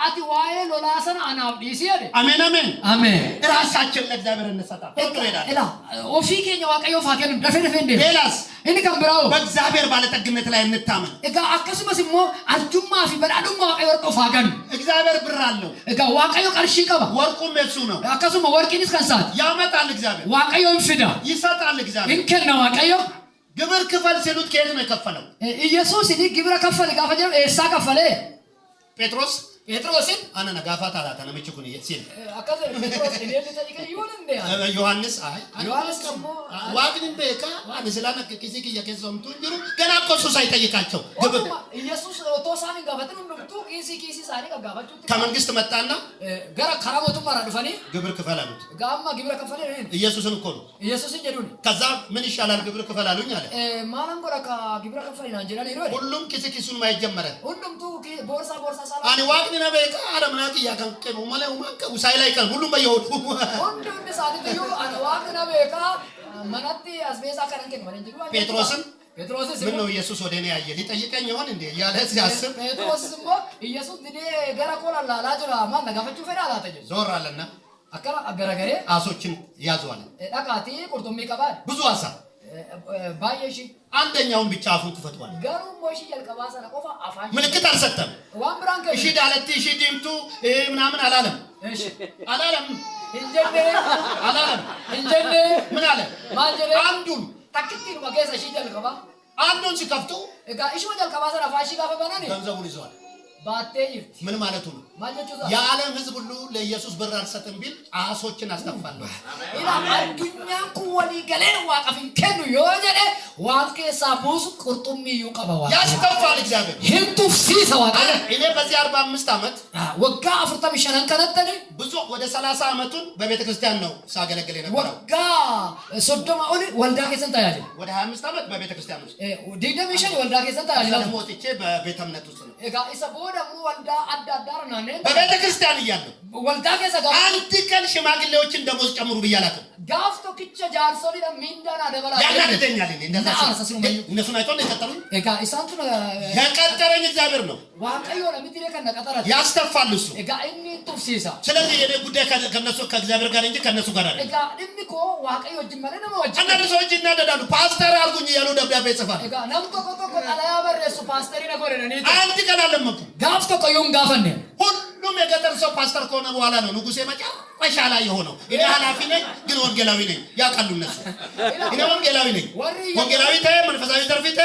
አቲ ዋይሎላሰን አናብዲስ ይደ አሜን አሜን አሜን ራሳችን ለእግዚአብሔር እንሰጣ ኢላ ኦፊ ከኛ ዋቀዮ ፋከን ደፈደፈ እንደ ሌላስ እኒ ከምብራው በእግዚአብሔር ባለጠግነት ላይ እንታመን እጋ አከስመስ ሞ አልጁማ ፊ በላዱማ ዋቀዮ ወርቆ ፋገን እግዚአብሔር ብር አለው እጋ ዋቀዮ ቀርሺ ቀባ ወርቁም የሱ ነው አከስመ ወርቂንስ ከንሳት ያመጣል እግዚአብሔር ዋቀዮ ፍዳ ይሰጣል እግዚአብሔር እንከና ዋቀዮ ግብር ክፈል ሲሉት ከየት ነው የከፈለው ኢየሱስ ይዲ ግብር ከፈለ ጋፈጀ ኤሳ ከፈለ ጴጥሮስ ጴጥሮስን አነ ነጋፋታ አላታ ነምችኩን ሲል አካዘ ጴጥሮስ እኔ ልጠይቀኝ ይሆን እንዴ ዮሐንስ ዮሐንስ ደግሞ ዋግን በካ ዋን ስላና ከዚህ ከየከዘም ትንጅሩ ገና ቆሱ ሳይጠይቃቸው ግብር ኢየሱስ ቶሳን ጋፈትን እንደምቱ ኪሲ ሳሪ ጋፋቹ ከመንግስት መጣና ገራ ከራሞቱ ማራዱፈኒ ግብር ክፈላሉት ጋማ ግብር ከፈለ ኢየሱስን እኮ ነው ኢየሱስን ጀዱኒ ከዛ ምን ይሻላል ግብር ክፈላሉኝ አለ ማናን ጎራ ግብር ከፈለ አንጀላ ነው ሁሉም ኪሱን ማይጀመረ ሁሉም ቱ ቦርሳ ሳላ አኒ ዋግን ነበካ አለምናት ያከንከኑ ማለው ማንከው ሳይላይ kan ሁሉም በየወዱ ሁሉም እንደሳደዩ አኒ ዋግን ነበካ መናቲ አስቤዛ ከረንከን ማለት እንጂ ጴጥሮስን ጴጥሮስ ምን ነው ኢየሱስ ወደኔ ያየ ሊጠይቀኝ ይሆን እንዴ ያለ ሲያስብ ጴጥሮስ ሞ ኢየሱስ ድዴ ገራ ኮላላ ላጅራ ማን ጋፈቹ ፈራ አላተጀ ዞር አለና አከራ አገረገሬ አሶችን ያዟል ዳቃቲ ቁርጡሚ ቀባል ብዙ አሳ ባየሺ አንደኛውን ብቻ አፉን ክፈቷል ገሩ ሞሺ ያልቀባሰ ነቆፋ አፋሽ ምልክት አልሰጠም ዋምብራንከ እሺ ዳለቲ እሺ ዲምቱ ምናምን አላለም እሺ አላለም እንጀኔ አላለም እንጀኔ ምን አለ ማንጀሬ አንዱን ታክቲን ወገዛ እሺ ያልቀባ አንዱን ሲከፍቱ እጋ እሺ ያልቀባሰ አፋሽ ጋፈ በናኒ ገንዘቡን ይዟል ባቴ ይፍት ምን ማለቱ ነው የዓለም ህዝብ ሁሉ ለኢየሱስ ብር አልሰጥም ቢል አሶችን አስተፋለሁ ኢላ አዱኛን ኩወሊ ገለን ዋቀፊን ከኑ yojede ዋንከ ሳቡስ ቁርጡሚ ይቀባዋ ያስተፋል እግዚአብሔር ህንቱ ሲሰዋ እኔ በዚህ 45 አመት ወጋ አፍርታ ቢሸነን ከነተነ ብዙ ወደ 30 አመቱን በቤተ ክርስቲያን ነው ሳገለግል የነበረው ወጋ ሶዶማ ኦሊ ወልዳ ከሰንታ ያለ ወደ 25 አመት በቤተ ክርስቲያን ውስጥ ዲደሚሽን ወልዳ ከሰንታ ያለ ሞትቼ በቤተ እምነት ውስጥ ነው እጋ ኢሰቦ ደግሞ ወልዳ አዳዳርና ነ በቤተ ክርስቲያን እያለሁ ወልዳ ከሰጋ አንድ ቀን ሽማግሌዎችን ደሞዝ ጨምሩ ብያላችሁ ጋፍቶ ክቸ ጃርሶሊ ሚንዳና ደበላ ያናደኛል እንደዛ እነሱ ናቸው የቀጠሩኝ እጋ ኢሳንቱ የቀጠረኝ እግዚአብሔር ነው ዋቀዮ ለምትሪ ከነቀጠራ ያስተፋል እሱ እጋ እኒ ቱፍሲሳ ስለዚህ የኔ ጉዳይ ከነሱ ከእግዚአብሔር ጋር እንጂ ከነሱ ጋር አይደለም እጋ እኒኮ ዋቀዮ ጅመለ ነው ወጅ አንዳንድ ሰዎች ይናደዳሉ ፓስተር አልኩኝ እያሉ ደብዳቤ ይጽፋል እጋ ነምቶ ኮቶ አላያ በረሱ ፓስተሪ ነገረ ነኝ አንድ ቀን አለመኩ ጋፍቶ ቆዩን ጋፈነ ሁሉም የገጠር ሰው ፓስተር ከሆነ በኋላ ነው ንጉሴ መጨረሻ ላይ የሆነው እኔ ኃላፊ ነኝ ግን ወንጌላዊ ነኝ ያውቃሉ እነሱ እኔ ወንጌላዊ ነኝ ወንጌላዊ ተ መንፈሳዊ ተርፊተ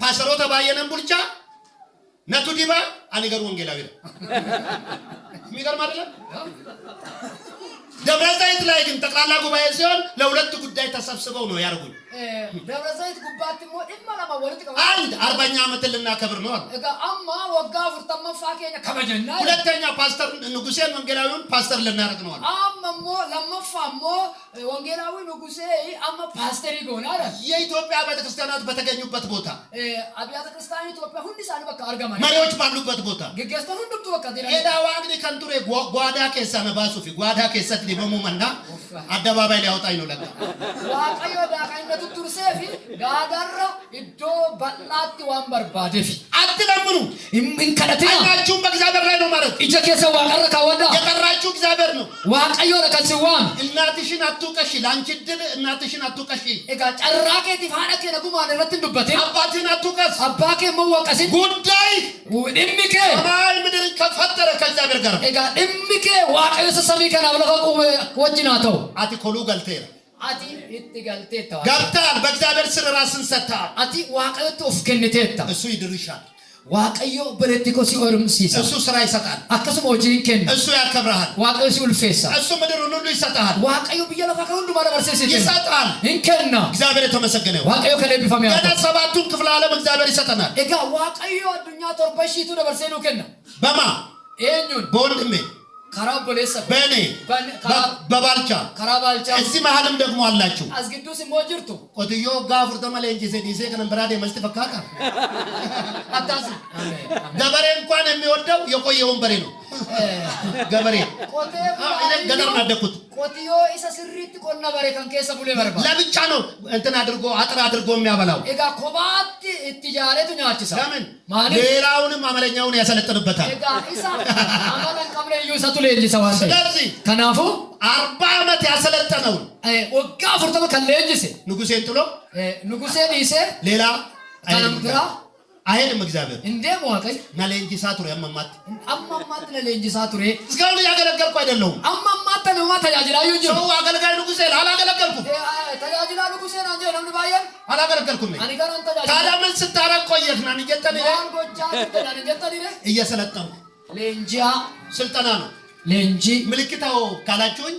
ፓስተሮ ተባየነን ቡልቻ ነቱ ዲባ አንገር ወንጌላዊ ነው የሚገርም አይደለም ደብረ ዘይት ላይ ግን ጠቅላላ ጉባኤ ሲሆን ለሁለት ጉዳይ ተሰብስበው ነው ያርጉኝ ደብረ ዘይት ጉባት ሞ ኢማላማ ወልት ከባ አንድ 40ኛ ዓመት ልናከብር ነው እጋ አማ ወጋ ፍርተማ ፋኬኛ ከበጀና ሁለተኛ ፓስተር ንጉሴን ወንጌላዊውን ፓስተር ልናረግ ነው አማሞ ለማፋሞ ወንጌላዊ ንጉሴ አማ ፓስተር ይጎናል የኢትዮጵያ ቤተክርስቲያናት በተገኙበት ቦታ አብያተ ክርስቲያን ኢትዮጵያ ሁሉ ሳለ በቃ አርጋማ መሪዎች ባሉበት ቦታ ገገስተ ሁሉ በቃ ኤዳዋግኒ ከንቱሬ ጓዳ ኬሳ ነባሱፊ ጓዳ ኬሰት ሊበሙመና አደባባይ ሊያወጣኝ ነው ለካ ዋቀዮ ዳቃይነቱ ቱርሴፊ ጋዳራ ኢዶ ባላቲ ዋን በርባደፊ አትለምኑ እንከለተ አይናችሁም በእግዚአብሔር ላይ ነው ማለት ኢጀከሰ ዋቀረ ካወዳ የጠራችሁ እግዚአብሔር ነው ዋቀዮ ለከስዋም እናትሽን አትውቀሺ ላንቺ ድል እናትሽን አትውቀሺ እጋ ጨራቄቲ ፋነከ ነጉማ ነረት እንዱበቴ አባትህን አትውቀስ አባከ መወቀስ ጉዳይ ድምከ ሰማይ ምድር ከፈጠረ ከእግዚአብሔር ጋር እጋ ድምከ ዋቀዮ ሰሰሚ ከናብለቀ ወጅናተው አቲ ኮሉ ገልቴራ አቲ ይትገልቴታ ገብታል በእግዚአብሔር ስር ራስን ሰጥተሃል አቲ ዋቀዮ ተፍከነቴታ እሱ ይድርሻል ዋቀዮ በለቲኮ ሲኦርም ሲሳ እሱ ስራ ይሰጣል አከሰሞ ጂንከን እሱ ያከብራል ዋቀዮ ሲውልፌሳ እሱ ምድር ሁሉ ይሰጣል ዋቀዮ በየለፋ ሁሉ ባለበርሰስ ይሰጣል እንከና እግዚአብሔር የተመሰገነ ዋቀዮ ከለቢ ፋሚያ ገና ሰባቱን ክፍለ ዓለም እግዚአብሔር ይሰጠናል እጋ ዋቀዮ አዱኛ ቶርበሺቱ ደበርሰኑ ከና በማ ኤኙን በወንድሜ ካራቦሌሳ በኔ በባልቻ ካራባልቻ እዚህ መሀልም ደግሞ አላችሁ አስግዱስ ሞጅርቱ ቆትዮ ጋፍር ተመለንጂ ሰዲሴ ከነምራዴ መስጥ ፈካታ አታስ ገበሬ እንኳን የሚወደው የቆየውን በሬ ነው ገበሬ ቆቴ ገደር ናደኩት ቆትዮ ኢሳ ስሪት ቆና በሬ ከንከሰ ቡሌ በርባ ለብቻ ነው እንትን አድርጎ አጥር አድርጎ የሚያበላው እጋ ኮባት ኢትጃለቱ ኛችሳ ለምን ሌላውንም አመለኛውን ያሰለጥንበታል እጋ ኢሳ አማላን ቀምረ ይሰቱ ለልጅሰዋን ስለዚህ ከናፉ 40 ዓመት ያሰለጠነው ወጋ ፍርተመ ከለልጅሰ ንጉሴን ጥሎ ንጉሴን ይሰ ሌላ ከናምግራ አይሄድም እግዚአብሔር እንደ ሞቀይ ናለንጂ ሳቱሬ አማማት ለለንጂ ሳቱሬ እስካሁን ያገለገልኩ አይደለሁም አማማት ነው ማታያጅላዩ እንጂ ሰው አገልጋይ ንጉሴ አላገለገልኩም ተያጅላ ንጉሴ አንጀ ለምን ባየን አላገለገልኩም አኒ ጋር አንተ ታዲያ ምን ስታረቅ ቆየህ? ናን እየተነለ ማን ጎጃ ተዳን እየተነለ እየሰለጠንኩ ሌንጂያ ስልጠና ነው። ሌንጂ ምልክታው ካላችሁኝ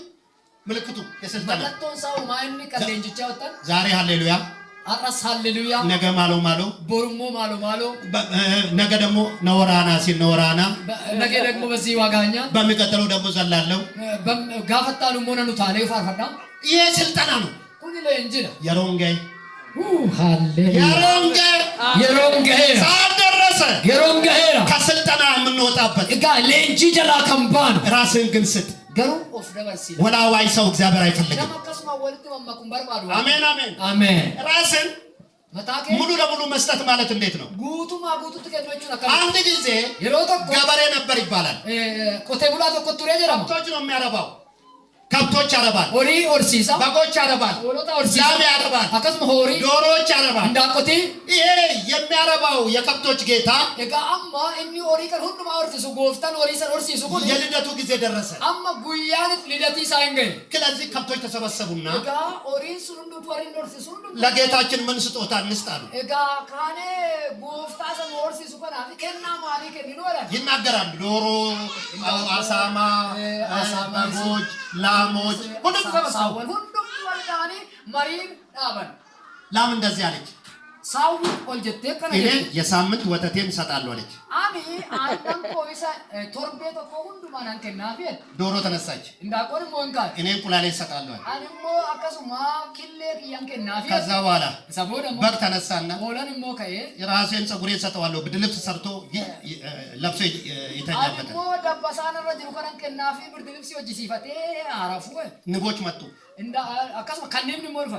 ምልክቱ የስልጠና መለቶን ሰው ማይኒ ከሌንጂቻ ወጣን ዛሬ ሃሌሉያ አራስ ሃሌሉያ ነገ ማሎ ማሎ ቦርሞ ማሎ ማሎ ነገ ደግሞ ነወራና ሲነወራና ነገ ደግሞ በዚህ ዋጋኛ በሚቀጥለው ደግሞ ዘላለው ጋፈታሉ ሞነኑ ታኔ ፋርፈዳ ይሄ ስልጠና ነው። ኩኒ ሌንጂ ነው የሮንጋይ ሃሌሉያ የሮንጋይ ሳደረሰ የሮንጋይ ከስልጠና የምንወጣበት እጋ ሌንጂ ጀላ ከምባን ራስን ግን ስጥ ገሩ ኦፍ ደበርሲ ወላዋይ ሰው እግዚአብሔር አይፈልግም። ለማከስማ ወልት መመኩን በርባዱ አሜን አሜን አሜን። ራስን መታከ ሙሉ ለሙሉ መስጠት ማለት እንዴት ነው? ጉቱማ ጉቱ ተከቶቹ ነካ አንድ ጊዜ የሮቶኮ ገበሬ ነበር ይባላል። ኮቴ ቡላ ተቆጥሮ ያጀራማ ከብቶች ነው የሚያረባው። ከብቶች ያረባል፣ ሆሪ ኦርሲሳ በጎች ያረባል፣ ወሎታ ኦርሲሳ ላም ያረባል፣ አከስም ሆሪ ዶሮዎች ያረባል። እንዳቆቲ ይሄ የሚያረባው የከብቶች ጌታ እጋ አማ እኒ ሆሪ ከን ሁሉ ማወርቲሱ ጎፍታን ሆሪ ሰን ኦርሲሱ ኩን የልደቱ ጊዜ ደረሰ። አማ ጉያን ልደቲ ሳይንገ ስለዚህ ከብቶች ተሰበሰቡና እጋ ሆሪ ሱንዱ ቶሪ ኦርሲሱ ለጌታችን ምን ስጦታ እንስጣ ነው። እጋ ካኔ ጎፍታ ሰን ኦርሲሱ ከና ከና ማሊ ከኒኖራ ይናገራሉ። ዶሮ፣ አሳማ፣ በጎች፣ ላሞች ሁሉም ተሰበሰቡ። ሁሉም ወልዳኒ መሪም ዳበን ላም እንደዚህ አለች፣ ሳው ወልጀቴ ከነ እኔ የሳምንት ወተቴን እሰጣለሁ አለች። አኒ አንተን ኮይሳ ቶርቤቶ ኮሁንዱ ማናን ከናፊል ዶሮ ተነሳች፣ እንዳቆር ሞንካ እኔ እንቁላሌን እሰጣለሁ አለች። አንሞ አከሱማ ኪሌር ያንከናፊ ከዛ በኋላ ሰቦደ በግ ተነሳና ሞለን ሞ ከየ የራሴን ፀጉሬን እሰጠዋለሁ ብርድ ልብስ ሰርቶ ለብሶ ይተኛበት። አንሞ ደባሳን ረጅሩ ከነን ከናፊ ብርድ ልብስ ወጅሲፈቴ አራፉ ንቦች መጡ። እንዳ አከሱማ ከነም ሞልፋ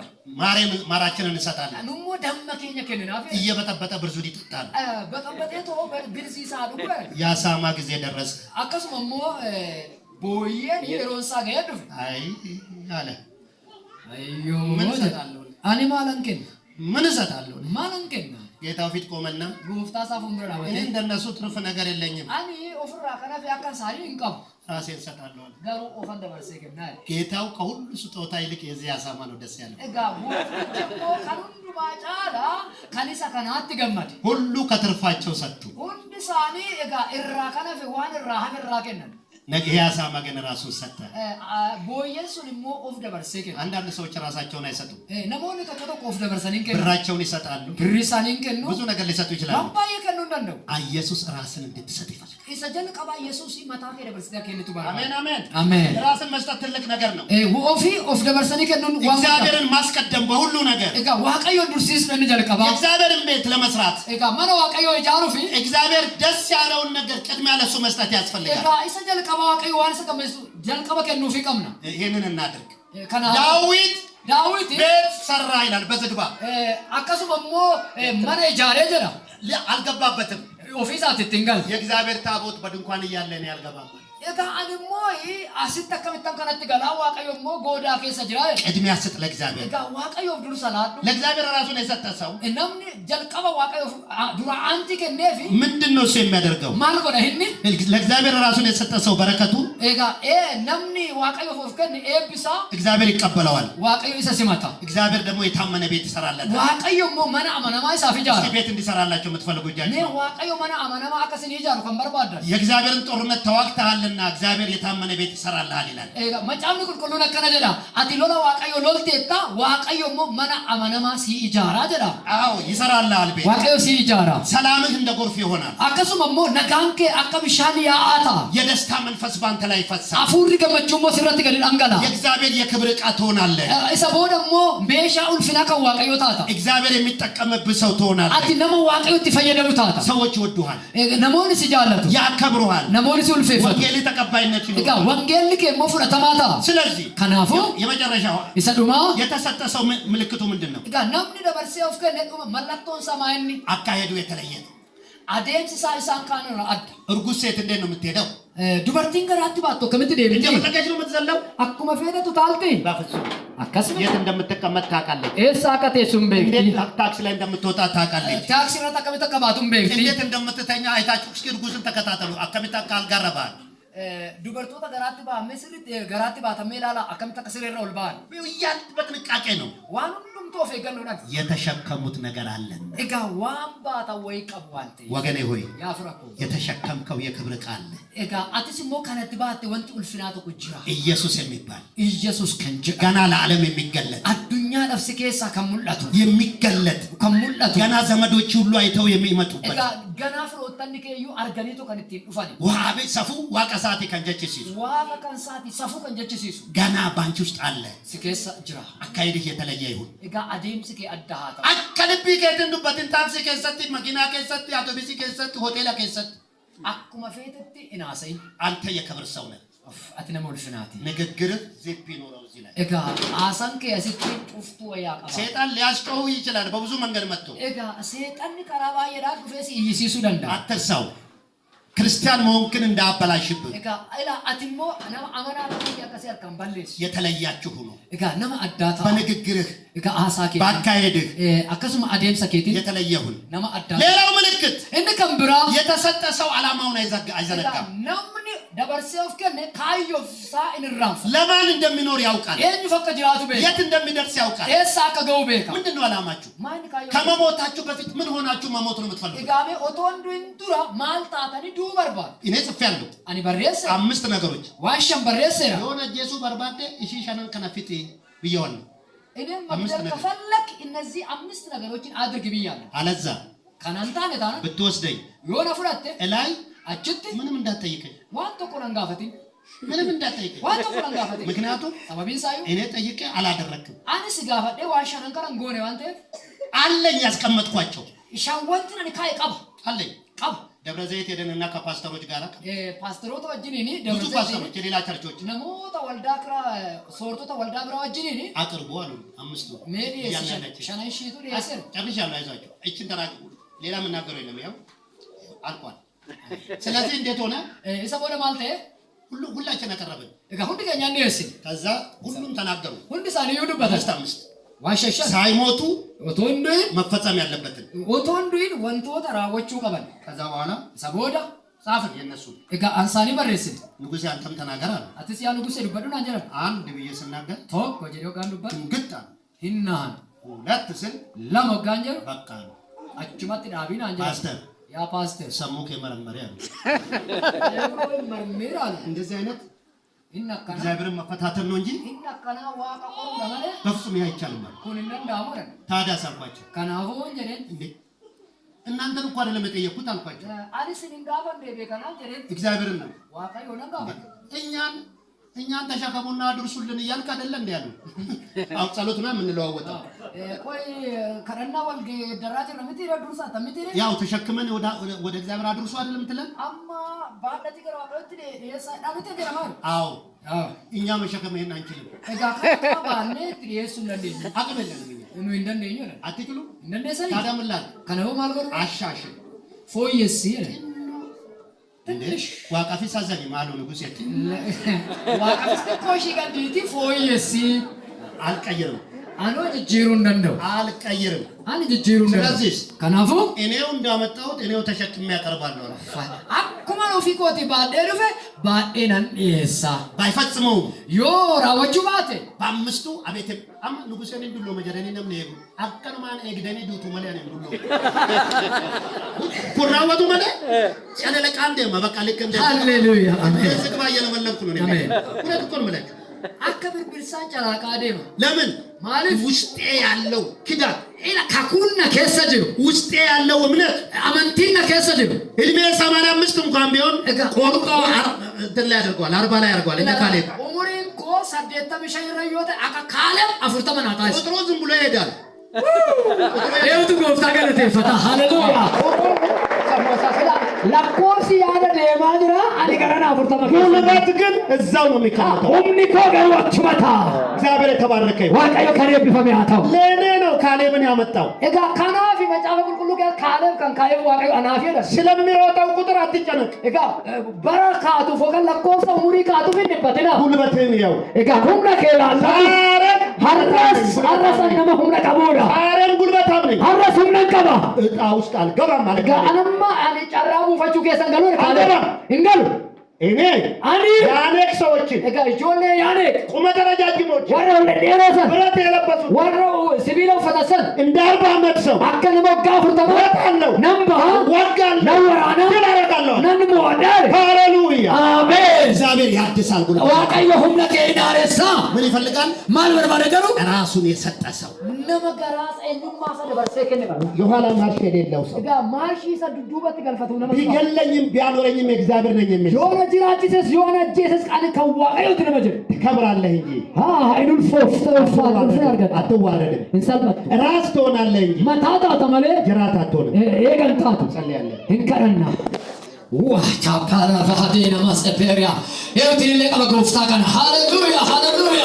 ማራችንን እንሰጣለን። አንሞ ደመከኛ ከነናፊ እየበጠበጠ ብርዙን ይጠጣል። በጠበጤቶ ብርዚሳ ዱበ የአሳማ ጊዜ ደረሰ። አከሱማ ሞ ቦየን የሮንሳ ገዱ አይ አለ አዮ ምን እሰጣለሁ? አኒ ማለንከን ምን እሰጣለሁ? ማለንከን ጌታው ፊት ቆመና ጉፍታ ሳፉን ብራ እኔ እንደነሱ ትርፍ ነገር የለኝም፣ አኒ ኦፍራ ከናፊ አካን ሳሪ እንቀም ራሴን እሰጣለሁ። ጋሩ ኦፈን ደበርሴ ገናል ጌታው ከሁሉ ስጦታ ይልቅ የዚህ አሳማ ነው ደስ ያለው። እጋ ጉፍታ ከሁሉ ማጫላ ከኒሳ ከናት ገመድ ሁሉ ከትርፋቸው ሰጡ። ሁሉ ሳኒ እጋ እራ ከናፊ ዋን እራ ሀገራ ከነን ነገ አሳማ ግን ራሱን ሰጠ። ቦየሱን ሞ ኦፍ ደበርሴ ገ አንዳንድ ሰዎች ራሳቸውን አይሰጡም። ነሞን ከቶቶ ኦፍ ደበርሰኒን ገ ብራቸውን ይሰጣሉ፣ ብሪሳኒን ገኑ ብዙ ነገር ሊሰጡ ይችላሉ። ባባየ ከኑ እንደው ኢየሱስ ራስን እንድትሰጥ ይፈልጋል። ኢሰጀን ቀባ ኢየሱስ ይመታ ከደበርሰ ከነቱ ባራ አሜን አሜን አሜን። ራስን መስጠት ትልቅ ነገር ነው። ኦፊ ኦፍ ደበርሰኒ ከኑ እግዚአብሔርን ማስቀደም በሁሉ ነገር እጋ ዋቀዮ ዱርሲስ ነን ጀልቀባ እግዚአብሔርን ቤት ለመስራት እጋ ማነ ዋቀዮ ጃሩፊ እግዚአብሔር ደስ ያለውን ነገር ቅድሚያ ለሱ መስጠት ያስፈልጋል። እጋ ኢሰጀን ቀባ ዋቀዮ ዋንሰ ከመሱ ጀልቀባ ከኑ ፊቀምና ይሄንን እናድርግ። ከና ዳዊት ቤት ሰራ ይላል በዝግባ አከሱመሞ ማነ ጃሬ ጀራ አልገባበትም። ኦፊሳት ትንገል የእግዚአብሔር ታቦት በድንኳን እያለ ነው ያልገባበት። እጋ አንሞ አሲት ተከምተም ከነጥ ገላ ዋቀዮሞ ጎዳ ከሰ ጅራ ቅድሚያ ስጥ ለእግዚአብሔር። እጋ ዋቀዮ ዱር ሰላዱ ለእግዚአብሔር ራሱን የሰጠ ሰው እናምን ጀልቀባ ዋቀዮ ዱራ አንቲ ከነፊ ምንድነው እሱ የሚያደርገው? ማን ጎዳ ይኒ ለእግዚአብሔር ራሱን የሰጠ ሰው በረከቱ እጋ ነምኒ ዋቀዮ ፎፍከን ኤብሳ እግዚአብሔር ይቀበለዋል። ዋቀዮ ይሰሲማታ እግዚአብሔር ደግሞ የታመነ ቤት ይሰራለታል። ዋቀዮሞ ማና አማናማ ይሳፊጃ ቤት እንዲሰራላቸው የምትፈልጉ እጃችሁ ነው። ዋቀዮ ማና አማናማ አከስን ይጃሩ ከንበርባዳ የእግዚአብሔርን ጦርነት ተዋግተሃልና እግዚአብሔር የታመነ ቤት ይሰራልሃል ይላል። መጫምኒ ቁልቁሉ ነከነ ጀዳ አቲ ሎላ ዋቀዮ ሎልቴታ ዋቀዮሞ ማና አማናማ ሲኢጃራ ጀዳ አዎ ይሰራልሃል ቤት ዋቀዮ ሲኢጃራ ሰላምህ እንደ ጎርፍ ይሆናል። አከሱመሞ ነጋንከ አከብሻን ያአታ የደስታ መንፈስ ባንተ ላይ ይፈሳል። አፉሪ ገመቹሞ ሲረት ገድል አንገላ የእግዚአብሔር የክብር ዕቃ ትሆናለህ። ኢሰቦ ደግሞ ቤሻ ኡልፊና ከዋቀዮ ታታ እግዚአብሔር የሚጠቀምብህ ሰው ትሆናለህ። አቲ ነሞ ዋቀዮ ትፈየደሉ ታታ ሰዎች ይወዱሃል፣ ነሞን ሲጃለቱ ያከብሩሃል፣ ነሞን ሲኡልፌፈ ወንጌል ተቀባይነት እጋ ወንጌል ከሞ ፍረተማታ ስለዚህ ከናፉ የመጨረሻው ኢሰዱማ የተሰጠ ሰው ምልክቱ ምንድነው? እጋ ነምኒ ደበርሴ ኦፍከ ነቁ መላቶን ሰማይኒ አካሄዱ የተለየ ነው። አዴምሲሳ ኢሳን ካኑ አድ እርጉዝ ሴት እንዴት ነው የምትሄደው? ዱበርቲን ገራቲ ባቶ ከመት ደብቲ እንደምትገጭ ነው የምትዘለው። አኩመ ፈደቱ ታልቲ በፍጹም አከስም የት እንደምትቀመጥ ታውቃለች። ኤሳከቴ ሱምቤ እንዴት ታክሲ ላይ እንደምትወጣ ታውቃለች። ታክሲ ረታ ከመተ ከባቱም ቤ እንዴት እንደምትተኛ አይታችሁ እስኪ እርጉዝን ተከታተሉ። አከሚታ ካልጋረባል ዱበርቶታ ገራቲ ባሜስሪ ገራቲ ባተሜላላ አከምታ ከስሬራ ወልባን ያን በጥንቃቄ ነው ዋን ሁሉም ቶፌ ገነውና የተሸከሙት ነገር አለ እጋ ዋን ባታ ወይ ቀቧልቴ ወገኔ ሆይ ያፍራኩ የተሸከምከው የክብር ቃል እጋ አትስሞ ከነት ባቴ ወንት ኡልፍናቶ ኩጅራ ኢየሱስ የሚባል ኢየሱስ ከንጀ ገና ለዓለም የሚገለጥ አዱኛ ነፍስ ከሳ ከሙላቱ የሚገለጥ ከሙላቱ ገና ዘመዶች ሁሉ አይተው የሚመጡበት እጋ ገና ፍሮተን ከዩ አርጋኒቶ ከንቲ ዱፋኒ ወሃቤ ሰፉ ዋቀሳቲ ከንጀችሲሱ ዋቀ ከንሳቲ ሰፉ ከንጀችሲሱ ገና ባንቺ ውስጥ አለ ስኬሳ ጅራ አካይድህ የተለየ ይሁን እጋ አዴምስ ከ አዳሃታ አከልቢ ከትን ዱበትን ታክሲ ከሰቲ መኪና ከሰቲ አውቶቡስ ከሰቲ ሆቴል ከሰቲ አኩማ ፌተቲ እናሰይ አንተ የክብር ሰው ነህ አትነ ሞልፍናቲ ንግግር ዚፕ ይኖረው እዚህ ላይ እጋ አሳንከ ያሲቲ ጩፍቱ ወያቀባ ሰይጣን ሊያስጮህ ይችላል በብዙ መንገድ መጥቶ እጋ ሰይጣን ቀራባ የዳግ ፈሲ ይሲሱ ደንዳ አትርሳው ክርስቲያን መሆንክን እንዳያበላሽብህ እጋ አይላ አትሞ አና አማና ያቀሰ ያርካም ባለስ የተለያችሁ ነው እጋ ነማ አዳታ በንግግርህ እጋ አሳከ ባካሄድህ አከሱም አዴም ሰኬቲ የተለየሁን ነማ አዳታ ሌላው ምልክት እንደከምብራ የተሰጠ ሰው አላማውን አይዘነጋም ነምን ደበርሴው ከነ ካዮፍሳ እንራፍ ለማን እንደሚኖር ያውቃል የኝ ፈቀጅራቱ ቤት የት እንደሚደርስ ያውቃል ኤሳ ከገው ቤካ ምንድነው አላማችሁ ማን ካዮ ከመሞታችሁ በፊት ምን ሆናችሁ መሞት ነው የምትፈልጉት እጋሜ ኦቶንዱ እንዱራ ማልታታኒ ዱ በርባ እኔ ጽፌያለሁ አኒ በሬስ 5 ነገሮች ዋሽም በሬስ የሆነ ኢየሱስ በርባዴ እሺ ሸነን ከነፊት ብየዋለሁ እኔም መብደል ከፈለክ እነዚህ 5 ነገሮችን አድርግ ብያለሁ አለዛ ካናንታ ነታና ብትወስደኝ የሆነ ፍራተ እላይ አጭት ምንም እንዳትጠይቀኝ ዋንቶ ቆራንጋፈቲ ምንም እንዳትጠይቀኝ ዋንቶ ቆራንጋፈቲ ምክንያቱም ሰበቢን ሳዩ እኔ ጠይቄ አላደረክም አንስ ጋፈደ ዋሻነን ከረን ጎኔ ዋንተ አለኝ ያስቀመጥኳቸው ሻወንትን ካይ ቀባ አለኝ ቀባ ደብረ ዘይት ሄደንና ከፓስተሮች ጋር ፓስተሮት ወጅኒኒ ብዙ ፓስተሮች የሌላ ቸርቾች ነሞታ ወልዳክራ ሶርቶታ ወልዳብራ ወጅኒኒ አቅርቦ አሉ 5 ሜዲ ሸናይሺቱ ዲያሰር ጨርሻለሁ አይዟቸው እቺን ተራቁ ሌላ ምናገረው የለም ያው አልቋል ስለዚህ እንዴት ሆነ እሰቦለ ማልተ ሁላችን አቀረብን እጋ ሁሉ ገኛ ነው እሺ ከዛ ሁሉም ተናገሩ ሁሉ ሳኔ ይወዱበት 5 ዋሸሻ ሳይሞቱ ወቶንዱይ መፈጸም ያለበትን ወቶንዱይ ወንቶ ተራዎቹ ቀበል ከዛ በኋላ ሰቦዳ ጻፈን የነሱ እጋ አንሳኒ በሬስ ንጉሴ አንተም ተናገር አለ አትስ ያ ንጉሴ ዱበዱን አንጀራ አንድ ብዬ ስናገር ቶክ ወጀሪው ጋር ዱበት ግጣ ሂናን ሁለት ስል ለመጋንጀር በቃ ነው አጭማት ዳቢና አንጀራ ፓስተር ያ ፓስተር ሰሙክ የመረመሪያ ነው መርሜራ እንደዚህ አይነት ኢናካና እግዚአብሔርን መፈታተን ነው እንጂ ኢናካና ዋቃ ቆሩ ለማለ በፍጹም አይቻልም ማለት ኩንና እንዳሞረ ታዲያ ሳልኳቸው ከናፎ ወንጀለን እንዴ እናንተን እንኳን አይደለም የጠየኩት አልኳቸው አሊስን እንጋባ እንደቤከና ጀለን እግዚአብሔርን ነው ዋቃ ይሆነ ጋባ እኛን ተሸከሙና አድርሱልን እያልክ አይደለ እንዴ ያለው አው ጸሎት ነው የምንለዋወጣው ቆይ ከረና ወልግ ደራጀ ነው ምትይረ ዱርሳ ተምትይረ ያው ተሸክመን ወደ እግዚአብሔር አድርሱ አይደለም ትለን አማ ባለቲ ገራ ወጥቴ የሳ ዳምቴ ገራማ አው እኛ መሸከም ይሄን አንችልም እጋ ካባኔ ትሪየሱ ለልኝ አቅም የለንም እኑ እንደነኝ ነው አትክሉ እንደነሰይ ታዲያ ምን ላል ከነው ማልበሩ አሻሽ ፎየስ ይለ ትንሽ ዋቃፊ ሳዘኝ ማሉ ንጉሴ ዋቃፊ ኮሺ ጋዲቲ ፎየስ አልቀየርም አኖ ጅሩ እንደው አልቀየርም አንድ ጅሩ እንደው ስለዚህ ከናፉ እኔው እንዳመጣሁት እኔው ተሸክሜ ያቀርባለሁ አኩማ ነው ፊኮቲ ባደርፈ ባዴናን ኤሳ ባይፈጽመው ዮ ራወቹ ባቴ በአምስቱ አቤት አማ ንጉሴን እንድሎ መጀረኒ ነምን ይሄዱ አከነማን ኤግደኒ ዱቱ ማለ ነው እንድሎ ኩራወቱ ማለ ቻለ ለቃንዴ ማበቃ ልክ እንደ ሃሌሉያ አሜን ዝግባ እየለመለምኩ ነው እኔ ሁለት እኮ ነው ማለት አከብር ብርሳን ጨላቃ ደማ ለምን ማለት ውስጤ ያለው ኪዳን ኢላ ካኩና ከሰጅሩ ውስጤ ያለው እምነት አመንቲና ከሰጅሩ እድሜ 85 እንኳን ቢሆን ቆርጦ እንትን ላይ ያደርገዋል 40 ላይ ያደርገዋል እንደ ካሌብ ኡሙሪን ኮ ሰደተ መሸይረዮተ አካ ካሌብ አፍርተ መናታስ ቁጥሩ ዝም ብሎ ይሄዳል የውቱ ጎፍታ ገለተ ፈታ ሃሌሉያ ለኮርሲ ያደ ደማድራ አሊቀረና አፍርተ ጉልበት ግን እዛው ነው የሚቀመጠው ኡምኒ ኮ ገወቹ መታ እግዚአብሔር የተባረከ ይሁን ዋቀዮ ከሬብ ቢፈሚያታው ለኔ ነው ካሌብን ያመጣው እጋ ካናፊ መጫበ ቁልቁሉ ጋር ካሌብ ካን ካሌብ ዋቀዮ አናፊ ደ ስለሚሮጠው ቁጥር አትጨነቅ እጋ በረካቱ ፎከል ለኮርሰ ኡሙሪ ካቱ ቢንበትና ጉልበትን ያው እጋ ሁምና ከላላ አረስ ነማ ሁምና ቀቦዳ አረን ጉልበታም ነኝ አረስ ሁምና ቀባ እጣ ውስጥ አልገባም ማለት ጋአንማ አኔ ጨራቡ ፈቹ ከሰንገሉ ካሌብ እንገሉ እኔ ያኔክ ሰዎችን ጆሌ ያኔክ ቁመተ ረጃጅሞች ወራው ለዴራሳ ብረት የለበሱት ወራው ሲቪለው ፈተሰን እንደ 40 ዓመት ሰው አከነ መጋፍር ተባታለው ነምባ ወጋለሁ ነወራና ተላረጋለሁ ነንሞ ወዳር ሃሌሉያ አሜን እግዚአብሔር ያድሳል ጉና ዋቀዮ ሁምነቴ ዳረሳ ምን ይፈልጋል ማን በርባደሩ ራሱን የሰጠ ሰው ነመገራስ አይኑም ማሰደ በርሰከነ የኋላ ማርሽ የሌለው ሰው ማርሽ ሰዱበት ገልፈቱ ነመ ቢገለኝም ቢያኖረኝም እግዚአብሔር ነኝ የሚል ዮነ ጅራቲስ ዮነ ጄሰስ ቃል ከዋቀዩ ትነመጀ ትከብራለህ እንጂ አይኑን ፎፍ ያርገታ አትዋረድም እንሰልበት ራስ ትሆናለህ እንጂ መታታ ተመለ ጅራት አትሆንም ኤገንታቱ ጸልያለህ እንከረና ቻፓራ ፈሃዴና ማስፈሪያ የውትሪ ለቀበ ግሩፍታ ካን ሃሌሉያ ሃሌሉያ